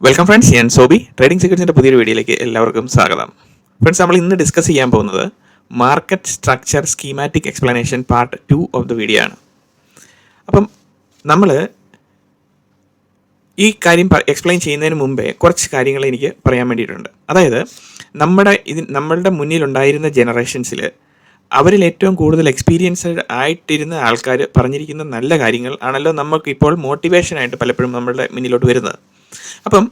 Welcome friends, ഞാൻ Sobi. Trading സീക്രട്സിൻ്റെ പുതിയൊരു വീഡിയോയിലേക്ക് എല്ലാവർക്കും സ്വാഗതം. ഫ്രണ്ട്സ്, നമ്മൾ ഇന്ന് ഡിസ്കസ് ചെയ്യാൻ പോകുന്നത് market structure schematic explanation part 2 of the video ആണ്. അപ്പം നമ്മൾ ഈ കാര്യം എക്സ്പ്ലെയിൻ ചെയ്യുന്നതിന് മുമ്പേ കുറച്ച് കാര്യങ്ങൾ എനിക്ക് പറയാൻ വേണ്ടിയിട്ടുണ്ട്. അതായത് നമ്മളുടെ മുന്നിലുണ്ടായിരുന്ന ജനറേഷൻസിൽ അവരിൽ ഏറ്റവും കൂടുതൽ എക്സ്പീരിയൻസ്ഡ് ആയിട്ടിരുന്ന ആൾക്കാർ പറഞ്ഞിരിക്കുന്ന നല്ല കാര്യങ്ങൾ ആണല്ലോ നമുക്കിപ്പോൾ മോട്ടിവേഷനായിട്ട് പലപ്പോഴും നമ്മളുടെ മുന്നിലോട്ട് വരുന്നത്. അപ്പം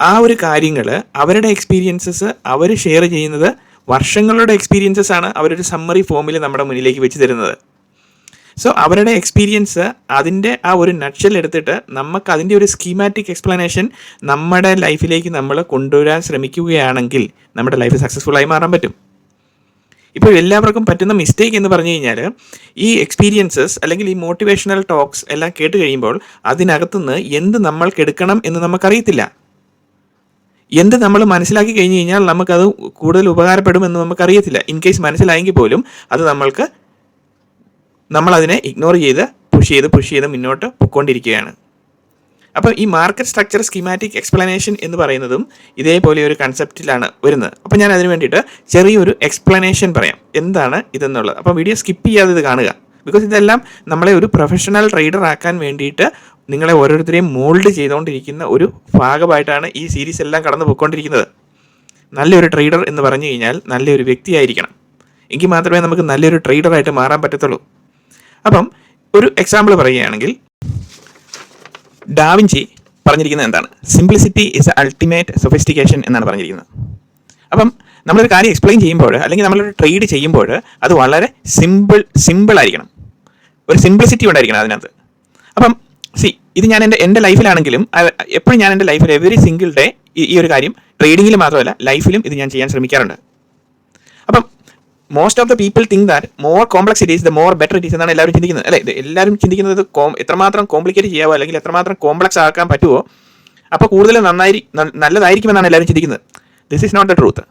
ആ ഒരു കാര്യങ്ങൾ, അവരുടെ എക്സ്പീരിയൻസസ് അവർ ഷെയർ ചെയ്യുന്നത് വർഷങ്ങളുടെ എക്സ്പീരിയൻസസ് ആണ് അവരൊരു സമ്മറി ഫോമിൽ നമ്മുടെ മുന്നിലേക്ക് വെച്ച് തരുന്നത്. സോ അവരുടെ എക്സ്പീരിയൻസ്, അതിൻ്റെ ആ ഒരു നട്ട്ഷെൽ എടുത്തിട്ട് നമുക്ക് അതിൻ്റെ ഒരു സ്കീമാറ്റിക് എക്സ്പ്ലനേഷൻ നമ്മുടെ ലൈഫിലേക്ക് നമ്മൾ കൊണ്ടുവരാൻ ശ്രമിക്കുകയാണെങ്കിൽ നമ്മുടെ ലൈഫ് സക്സസ്ഫുള്ളായി മാറാൻ പറ്റും. ഇപ്പോൾ എല്ലാവർക്കും പറ്റുന്ന മിസ്റ്റേക്ക് എന്ന് പറഞ്ഞു കഴിഞ്ഞാൽ, ഈ എക്സ്പീരിയൻസസ് അല്ലെങ്കിൽ ഈ മോട്ടിവേഷണൽ ടോക്സ് എല്ലാം കേട്ട് കഴിയുമ്പോൾ അതിനകത്തുനിന്ന് എന്ത് നമ്മൾക്ക് എടുക്കണം എന്ന് നമുക്കറിയത്തില്ല. എന്ത് നമ്മൾ മനസ്സിലാക്കി കഴിഞ്ഞ് കഴിഞ്ഞാൽ നമുക്കത് കൂടുതൽ ഉപകാരപ്പെടുമെന്ന് നമുക്കറിയത്തില്ല. ഇൻ കേസ് മനസ്സിലായെങ്കിൽ പോലും അത് നമ്മളതിനെ ഇഗ്നോർ ചെയ്ത് പുഷ് ചെയ്ത് മുന്നോട്ട് പൊയ്ക്കൊണ്ടിരിക്കുകയാണ്. അപ്പോൾ ഈ മാർക്കറ്റ് സ്ട്രക്ചർ സ്കീമാറ്റിക് എക്സ്പ്ലനേഷൻ എന്ന് പറയുന്നതും ഇതേപോലെ ഒരു കൺസെപ്റ്റിലാണ് വരുന്നത്. അപ്പോൾ ഞാൻ അതിന് വേണ്ടിയിട്ട് ചെറിയൊരു എക്സ്പ്ലനേഷൻ പറയാം, എന്താണ് ഇതെന്നുള്ളത്. അപ്പോൾ വീഡിയോ സ്കിപ്പ് ചെയ്യാതെ ഇത് കാണുക. ബിക്കോസ് ഇതെല്ലാം നമ്മളെ ഒരു പ്രൊഫഷണൽ ട്രേഡർ ആക്കാൻ വേണ്ടിയിട്ട് നിങ്ങളെ ഓരോരുത്തരെയും മോൾഡ് ചെയ്തുകൊണ്ടിരിക്കുന്ന ഒരു ഭാഗമായിട്ടാണ് ഈ സീരീസ് എല്ലാം കടന്നു പോയിക്കൊണ്ടിരിക്കുന്നത്. നല്ലൊരു ട്രേഡർ എന്ന് പറഞ്ഞു കഴിഞ്ഞാൽ നല്ലൊരു വ്യക്തിയായിരിക്കണം. എങ്കിൽ മാത്രമേ നമുക്ക് നല്ലൊരു ട്രേഡറായിട്ട് മാറാൻ പറ്റത്തുള്ളൂ. അപ്പം ഒരു എക്സാമ്പിൾ പറയുകയാണെങ്കിൽ, ഡാവിഞ്ചി പറഞ്ഞിരിക്കുന്നത് എന്താണ്? സിംപ്ലിസിറ്റി ഈസ് അൾട്ടിമേറ്റ് സൊഫിസ്റ്റിക്കേഷൻ എന്നാണ് പറഞ്ഞിരിക്കുന്നത്. അപ്പം നമ്മളൊരു കാര്യം എക്സ്പ്ലെയിൻ ചെയ്യുമ്പോൾ, അല്ലെങ്കിൽ നമ്മളൊരു ട്രേഡ് ചെയ്യുമ്പോൾ അത് വളരെ സിമ്പിൾ ആയിരിക്കണം. ഒരു സിംപ്ലിസിറ്റി ഉണ്ടായിരിക്കണം അതിനകത്ത്. അപ്പം ഇത് ഞാൻ എൻ്റെ ലൈഫിലാണെങ്കിലും എപ്പോഴും ഞാൻ എൻ്റെ ലൈഫിൽ എവറി സിംഗിൾ ഡേ ഈ ഒരു കാര്യം ട്രേഡിങ്ങിൽ മാത്രമല്ല ലൈഫിലും ഇത് ഞാൻ ചെയ്യാൻ ശ്രമിക്കാറുണ്ട്. അപ്പം most of the people think that more complex it is the more better it is എന്നാണ് എല്ലാവരും ചിന്തിക്കുന്നത്, അല്ലേ? എല്ലാവരും ചിന്തിക്കുന്നത് എത്രമാത്രം കോംപ്ലിക്കേറ്റ് ചെയ്യാവോ അല്ലെങ്കിൽ എത്രമാത്രം കോംപ്ലക്സ് ആക്കാൻ പറ്റുമോ അപ്പോൾ കൂടുതൽ നല്ലതായിരിക്കുമെന്നാണ് എല്ലാവരും ചിന്തിക്കുന്നത്. This is not the truth.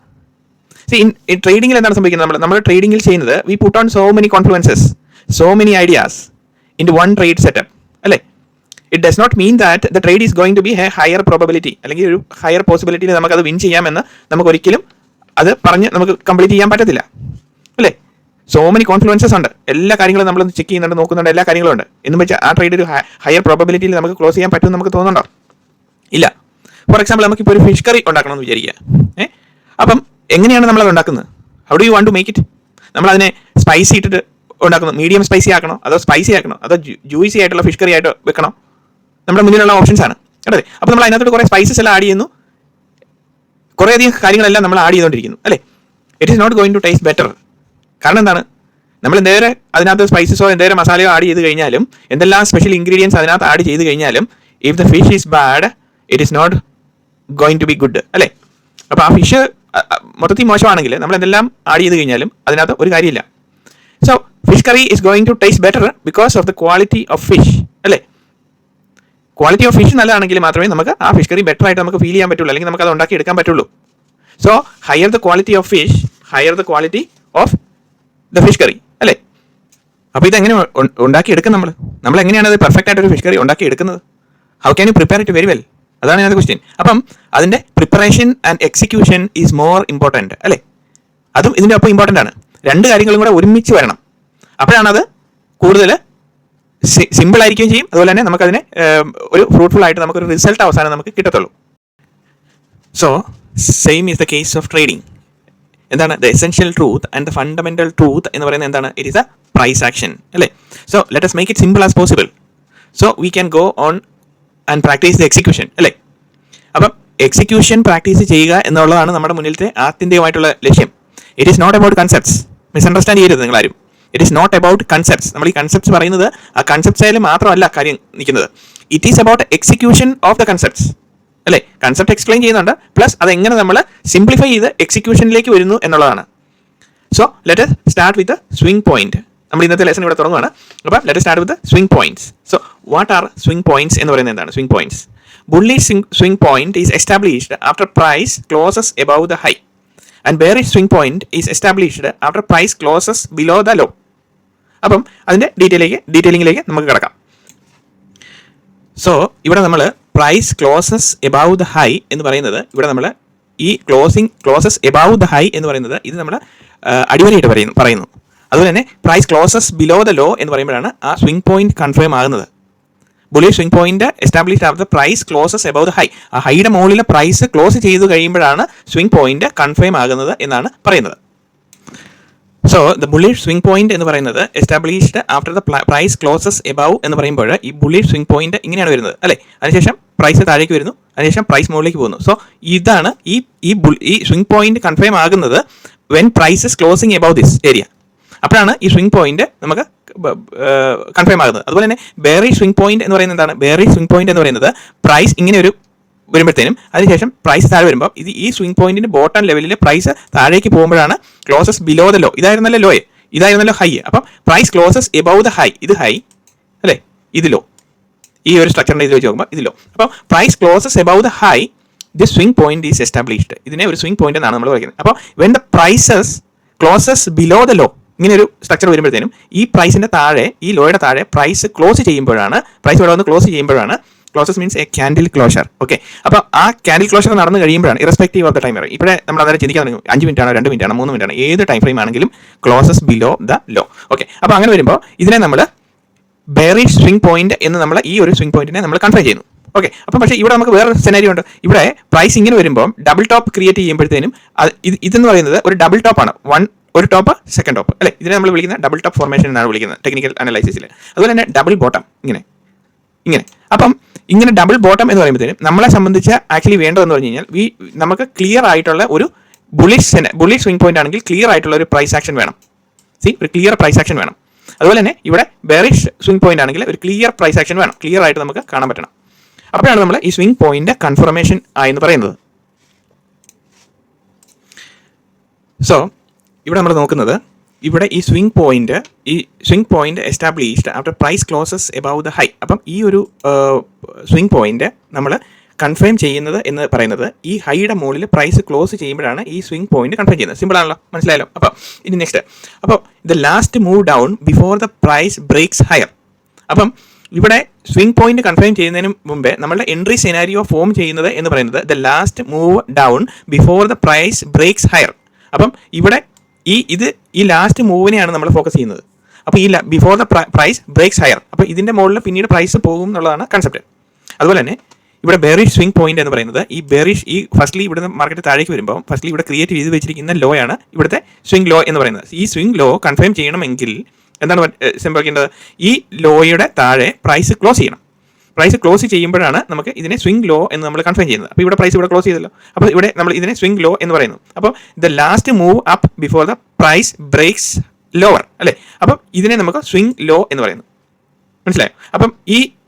ഈ ട്രേഡിങ്ങിൽ എന്താണ് സംഭവിക്കുന്നത്? നമ്മൾ ട്രേഡിങ്ങിൽ ചെയ്യുന്നത്, we put on so many confluences, so many ideas in one trade setup, അല്ലേ? It does not mean that the trade is going to be a higher probability, അല്ലെങ്കിൽ ഒരു ഹയർ പോസിബിലിറ്റിയിൽ നമുക്കത് വിൻ ചെയ്യാമെന്ന് നമുക്കൊരിക്കലും അത് പറഞ്ഞ് നമുക്ക് കംപ്ലീറ്റ് ചെയ്യാൻ പറ്റത്തില്ല, അല്ലേ? സോ മെനി കോൺഫ്ലുവൻസസ് ഉണ്ട്. എല്ലാ കാര്യങ്ങളും നമ്മൾ ചെക്ക് ചെയ്യുന്നുണ്ട്, നോക്കുന്നുണ്ട്, എല്ലാ കാര്യങ്ങളും ഉണ്ട്. എന്നും വെച്ചാൽ ആ ട്രേഡ് ഒരു ഹയർ പ്രോബബിലിറ്റിയിൽ നമുക്ക് ക്ലോസ് ചെയ്യാൻ പറ്റുമെന്ന് നമുക്ക് തോന്നുന്നുണ്ടോ? ഇല്ല. ഫോർ എക്സാമ്പിൾ, നമുക്കിപ്പോൾ ഒരു ഫിഷ് കറി ഉണ്ടാക്കണമെന്ന് വിചാരിക്കുക. അപ്പം എങ്ങനെയാണ് നമ്മളത് ഉണ്ടാക്കുന്നത്? How do you want to make it? നമ്മളതിനെ സ്പൈസി ഇട്ടിട്ട് ഉണ്ടാക്കുന്നു. മീഡിയം സ്പൈസി ആക്കണോ, അതോ സ്പൈസി ആക്കണോ, അതോ ജ്യൂസി ആയിട്ടുള്ള ഫിഷ് കറി ആയിട്ട് വെക്കണോ? നമ്മുടെ മുന്നിലുള്ള ഓപ്ഷൻസ് ആണ്, അല്ലേ? അപ്പോൾ നമ്മൾ അതിനകത്തോട്ട് കുറേ സ്പൈസസ് എല്ലാം ആഡ് ചെയ്യുന്നു, കുറേയധികം കാര്യങ്ങളെല്ലാം നമ്മൾ ആഡ് ചെയ്തുകൊണ്ടിരിക്കുന്നു, അല്ലേ? It is not going to taste better. കാരണം എന്താണ്? നമ്മൾ എന്തേരം അതിനകത്ത് സ്പൈസസോ എന്തേരം മസാലയോ ആഡ് ചെയ്ത് കഴിഞ്ഞാലും, എന്തെല്ലാം സ്പെഷ്യൽ ഇൻഗ്രീഡിയൻസ് അതിനകത്ത് ആഡ് ചെയ്ത് കഴിഞ്ഞാലും, if the fish is bad it is not going to be good, അല്ലേ? അപ്പോൾ ആ ഫിഷ് മൊത്തത്തിൽ മോശമാണെങ്കിൽ നമ്മൾ എന്തെല്ലാം ആഡ് ചെയ്ത് കഴിഞ്ഞാലും അതിനകത്ത് ഒരു കാര്യമില്ല. So fish curry is going to taste better because of the quality of fish, അല്ലേ? ക്വാളിറ്റി ഓഫ് ഫിഷ് നല്ലതാണെങ്കിൽ മാത്രമേ നമുക്ക് ആ ഫിഷ് കറി ബെറ്റർ ആയിട്ട് നമുക്ക് ഫീൽ ചെയ്യാൻ പറ്റുള്ളൂ, അല്ലെങ്കിൽ നമുക്ക് അത് ഉണ്ടാക്കി എടുക്കാൻ പറ്റുള്ളൂ. So higher the quality of fish, higher the quality of the fish curry, അല്ലേ? അപ്പോൾ ഇതെങ്ങനെ ഉണ്ടാക്കിയെടുക്കും? നമ്മൾ എങ്ങനെയാണ് അത് പെർഫെക്റ്റ് ആയിട്ടൊരു ഫിഷ് കറി ഉണ്ടാക്കി എടുക്കുന്നത്? How can you prepare it very well? അതാണ് ഞാൻ ക്വസ്റ്റ്യൻ. അപ്പം അതിൻ്റെ preparation and execution is more important, അല്ലേ? അതും ഇതിൻ്റെ ഒപ്പം ഇമ്പോർട്ടൻ്റ് ആണ്. രണ്ട് കാര്യങ്ങളും കൂടെ ഒരുമിച്ച് വരണം. അപ്പോഴാണ് അത് കൂടുതൽ സിമ്പിൾ ആയിരിക്കുകയും ചെയ്യും, അതുപോലെ തന്നെ നമുക്കതിനെ ഒരു ഫ്രൂട്ട്ഫുൾ ആയിട്ട് നമുക്കൊരു റിസൾട്ട് അവസാനം നമുക്ക് കിട്ടത്തുള്ളൂ. So same is the case of trading. എന്താണ് the essential truth and the fundamental truth എന്ന് പറയുന്നത്? എന്താണ്? It is a price action, അല്ലേ? So let us make it simple as possible so we can go on and practise the execution, അല്ലേ? അപ്പം execution practice ചെയ്യുക എന്നുള്ളതാണ് നമ്മുടെ മുന്നിലത്തെ ആത്യന്തികമായിട്ടുള്ള ലക്ഷ്യം. It is not about concepts. Misunderstand ചെയ്യരുത് നിങ്ങളാരും. It is not about concepts. നമ്മൾ ഈ കൺസെപ്റ്റ്സ് പറയുന്നത് ആ കൺസെപ്റ്റ്സിൽ മാത്രമല്ല കാര്യം നിൽക്കുന്നത്. It is about execution of the concepts, അല്ലേ? കൺസെപ്റ്റ് എക്സ്പ്ലെയിൻ ചെയ്യുന്നുണ്ട്, പ്ലസ് അതെങ്ങനെ നമ്മൾ സിംപ്ലിഫൈ ചെയ്ത് എക്സിക്യൂഷനിലേക്ക് വരുന്നു എന്നുള്ളതാണ്. So let us start with swing point. നമ്മൾ ഇന്നത്തെ ലെസൺ ഇവിടെ തുടങ്ങുകയാണ്. അപ്പം let us start with swing points. So what are swing points എന്ന് പറയുന്നത്? എന്താണ് swing points? Bullish swing point is established after price closes above the high and bearish swing point is established after price closes below the low. അപ്പം അതിൻ്റെ ഡീറ്റെയിലിങ്ങിലേക്ക് നമുക്ക് കിടക്കാം. So ഇവിടെ നമ്മൾ price closes above the high എന്ന് പറയുന്നത് ഇവിടെ നമ്മൾ ഈ ക്ലോസസ് എബവ് ദ ഹൈ എന്ന് പറയുന്നത് ഇത് നമ്മൾ അടിവരയിട്ട് പറയുന്നു. അതുപോലെ തന്നെ price closes below the low എന്ന് പറയുമ്പോഴാണ് ആ സ്വിംഗ് പോയിന്റ് കൺഫേം ആകുന്നത്. Bullish swing point established after price closes above the high. ആ ഹൈയുടെ മുകളിലെ പ്രൈസ് ക്ലോസ് ചെയ്ത് കഴിയുമ്പോഴാണ് സ്വിംഗ് പോയിന്റ് കൺഫേം ആകുന്നത് എന്നാണ് പറയുന്നത്. So the bullish swing point എന്ന് പറയുന്നത് established after the price closes above എന്ന് പറയുമ്പോൾ ഈ ബുള്ളിഷ് സ്വിംഗ് പോയിന്റ് ഇങ്ങനെയാണ് വരുന്നത് അല്ലേ. അതിനുശേഷം പ്രൈസ് താഴേക്ക് വരുന്നു, അതിനുശേഷം പ്രൈസ് മുകളിലേക്ക് പോകുന്നു. സോ ഇതാണ് ഈ സ്വിംഗ് പോയിന്റ് കൺഫേം ആകുന്നത് when prices closing above this area. അപ്പോഴാണ് ഈ സ്വിംഗ് പോയിന്റ് നമുക്ക് കൺഫേം ആകുന്നത്. അതുപോലെ തന്നെ ബെയറിഷ് സ്വിംഗ് പോയിന്റ് എന്ന് പറയുന്നത് എന്താണ്? ബെയറിഷ് സ്വിംഗ് പോയിന്റ് എന്ന് പറയുന്നത് പ്രൈസ് ഇങ്ങനെ ഒരു വരുമ്പോഴത്തേനും അതിനുശേഷം പ്രൈസ് താഴെ വരുമ്പോൾ ഈ സ്വിംഗ് പോയിന്റിന്റെ ബോട്ടം ലെവലിൽ പ്രൈസ് താഴേക്ക് പോകുമ്പോഴാണ് ക്ലോസസ് ബിലോ ദ ലോ. ഇതായിരുന്നല്ലോ ലോയെ, ഇതായിരുന്നല്ലോ ഹൈ. അപ്പം price closes above the high, ഇത് ഹൈ അല്ലേ, ഇത് ലോ. ഈ ഒരു സ്ട്രക്ചറിന്റെ ഇത് വെച്ച് നോക്കുമ്പോൾ ഇത് ലോ. അപ്പം price closes above the high, the swing point is established. ഇതിനെ ഒരു സ്വിംഗ് പോയിന്റ് എന്നാണ് നമ്മൾ പറയുന്നത്. അപ്പോൾ when the prices closes below the low, ഇങ്ങനെ ഒരു സ്ട്രക്ചർ വരുമ്പോഴത്തേനും ഈ പ്രൈസിന്റെ താഴെ, ഈ ലോയുടെ താഴെ പ്രൈസ് ക്ലോസ് ചെയ്യുമ്പോഴാണ്, പ്രൈസ് ഇവിടെ വന്ന് ക്ലോസ് ചെയ്യുമ്പോഴാണ്, closes means a candle closure. Okay, അപ്പോൾ ആ ക്യാൻഡിൽ ക്ലോഷർ നടന്നു കഴിയുമ്പോഴാണ് irrespective of the time frame. ഇവിടെ നമ്മൾ അന്നേരം ചിന്തിക്കാൻ തുടങ്ങും 5 മിനിറ്റ് ആണോ 2 മിനിറ്റ് ആണോ 3 മിനിറ്റ് ആണോ, ഏത് ടൈം ഫ്രെയിം ആണെങ്കിലും closes below the low. Okay, അപ്പോൾ അങ്ങനെ വരുമ്പോൾ ഇതിനെ നമ്മൾ ബെയറിഷ് സ്വിംഗ് പോയിന്റ് എന്ന് നമ്മൾ ഈ ഒരു സ്വിംഗ് പോയിന്റിനെ നമ്മൾ കൺഫേം ചെയ്യുന്നു. ഓക്കെ, അപ്പം പക്ഷേ ഇവിടെ നമുക്ക് വേറെ സെനാരിയോ ഉണ്ട്. ഇവിടെ പ്രൈസ് ഇങ്ങനെ വരുമ്പോൾ ഡബിൾ ടോപ്പ് ക്രിയേറ്റ് ചെയ്യുമ്പോഴത്തേനും ഇതെന്ന് പറയുന്നത് ഒരു ഡബിൾ ടോപ്പ് ആണ്. ഒരു ടോപ്പ് സെക്കൻഡ് ടോപ്പ് അല്ലേ, ഇതിനെ നമ്മൾ വിളിക്കുന്ന ഡബിൾ ടോപ്പ് ഫോർമേഷൻ എന്നാണ് വിളിക്കുന്നത് ടെക്നിക്കൽ അനലൈസിസിൽ. അതുപോലെ തന്നെ ഡബിൾ ബോട്ടം ഇങ്ങനെ. അപ്പം ഇങ്ങനെ ഡബിൾ ബോട്ടം എന്ന് പറയുമ്പോഴത്തേനും നമ്മളെ സംബന്ധിച്ച് ആക്ച്വലി വേണ്ടതെന്ന് പറഞ്ഞു കഴിഞ്ഞാൽ നമുക്ക് ക്ലിയർ ആയിട്ടുള്ള ഒരു ബുള്ളിഷ് സ്വിംഗ് പോയിന്റ് ആണെങ്കിൽ ക്ലിയർ ആയിട്ടുള്ള ഒരു പ്രൈസ് ആക്ഷൻ വേണം. ഒരു ക്ലിയർ പ്രൈസ് ആക്ഷൻ വേണം. അതുപോലെ തന്നെ ഇവിടെ ബെയറിഷ് സ്വിംഗ് പോയിന്റ് ആണെങ്കിൽ ഒരു ക്ലിയർ പ്രൈസ് ആക്ഷൻ വേണം, ക്ലിയർ ആയിട്ട് നമുക്ക് കാണാൻ പറ്റണം. അപ്പോഴാണ് നമ്മൾ ഈ സ്വിംഗ് പോയിന്റ് കൺഫർമേഷൻ ആയെന്ന് പറയുന്നത്. സോ ഇവിടെ നമ്മൾ നോക്കുന്നത്, ഇവിടെ ഈ swing point established after price closes above the high. അപ്പം ഈ ഒരു സ്വിംഗ് പോയിന്റ് നമ്മൾ കൺഫേം ചെയ്യുന്നത് എന്ന് പറയുന്നത് ഈ ഹൈയുടെ മുകളിൽ പ്രൈസ് ക്ലോസ് ചെയ്യുമ്പോഴാണ് ഈ സ്വിംഗ് പോയിന്റ് കൺഫേം ചെയ്യുന്നത്. സിമ്പിൾ ആണല്ലോ, മനസ്സിലായല്ലോ. അപ്പോൾ ഇനി നെക്സ്റ്റ്, അപ്പോൾ the last move down before the price breaks higher. അപ്പം ഇവിടെ സ്വിംഗ് പോയിന്റ് കൺഫേം ചെയ്യുന്നതിന് മുമ്പേ നമ്മളുടെ എൻട്രി സെനാരിയോ ഫോം ചെയ്യുന്നത് എന്ന് പറയുന്നത് the last move down before the price breaks higher. അപ്പം ഇവിടെ ഈ ലാസ്റ്റ് മൂവിനെയാണ് നമ്മൾ ഫോക്കസ് ചെയ്യുന്നത്. അപ്പോൾ ഈ before the price breaks higher, അപ്പോൾ ഇതിന്റെ മുകളിൽ പിന്നീട് പ്രൈസ് പോകും എന്നുള്ളതാണ് കൺസെപ്റ്റ്. അതുപോലെ തന്നെ ഇവിടെ ബെയറിഷ് സ്വിംഗ് പോയിന്റ് എന്ന് പറയുന്നത് ഈ ഫസ്റ്റ്ലി ഇവിടുന്ന് മാർക്കറ്റ് താഴേക്ക് വരുമ്പോൾ ഫസ്റ്റ്ലി ഇവിടെ ക്രിയേറ്റ് ചെയ്ത് വെച്ചിരിക്കുന്ന ലോ ആണ് ഇവിടുത്തെ സ്വിംഗ് ലോ എന്ന് പറയുന്നത്. ഈ സ്വിംഗ് ലോ കൺഫേം ചെയ്യണമെങ്കിൽ എന്താണ് സംഭവിക്കേണ്ടത്? ഈ ലോയുടെ താഴെ പ്രൈസ് ക്ലോസ് ചെയ്യണം. പ്രൈസ് ക്ലോസ് ചെയ്യുമ്പോഴാണ് നമുക്ക് ഇതിനെ സ്വിംഗ് ലോ എന്ന് നമ്മൾ കൺഫേം ചെയ്യുന്നത്. അപ്പോൾ ഇവിടെ പ്രൈസ് ഇവിടെ ക്ലോസ് ചെയ്തല്ലോ, അപ്പോൾ ഇവിടെ നമ്മൾ ഇതിനെ സ്വിംഗ് ലോ എന്ന് പറയുന്നു. അപ്പോൾ the last move up before the price breaks lower അല്ലേ, അപ്പം ഇതിനെ നമുക്ക് സ്വിംഗ് ലോ എന്ന് പറയുന്നു. മനസ്സിലായോ? അപ്പം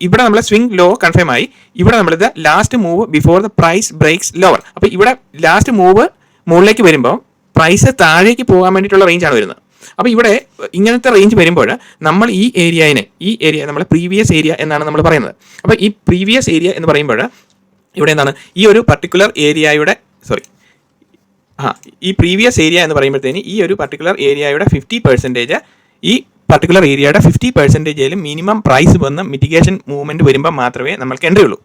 ഇവിടെ നമ്മൾ സ്വിംഗ് ലോ കൺഫേം ആയി. ഇവിടെ നമ്മൾ the last move before the price breaks lower. അപ്പോൾ ഇവിടെ ലാസ്റ്റ് മൂവ് മുകളിലേക്ക് വരുമ്പോൾ പ്രൈസ് താഴേക്ക് പോകാൻ വേണ്ടിയിട്ടുള്ള റേഞ്ചാണ് വരുന്നത്. അപ്പോൾ ഇവിടെ ഇങ്ങനത്തെ റേഞ്ച് വരുമ്പോൾ നമ്മൾ ഈ ഏരിയ നമ്മൾ പ്രീവിയസ് ഏരിയ എന്നാണ് നമ്മൾ പറയുന്നത്. അപ്പോൾ ഈ പ്രീവിയസ് ഏരിയ എന്ന് പറയുമ്പോൾ ഇവിടെ എന്താണ്, ഈ ഒരു പർട്ടിക്കുലർ ഏരിയയുടെ ഈ പ്രീവിയസ് ഏരിയ എന്ന് പറയുമ്പോഴത്തേന് ഈ ഒരു പർട്ടിക്കുലർ ഏരിയയുടെ 50% ഈ പർട്ടിക്കുലർ ഏരിയയുടെ 50% മിനിമം പ്രൈസ് വന്ന് മിറ്റിഗേഷൻ മൂവ്മെന്റ് വരുമ്പോൾ മാത്രമേ നമുക്ക് എൻട്രി ഉള്ളൂ.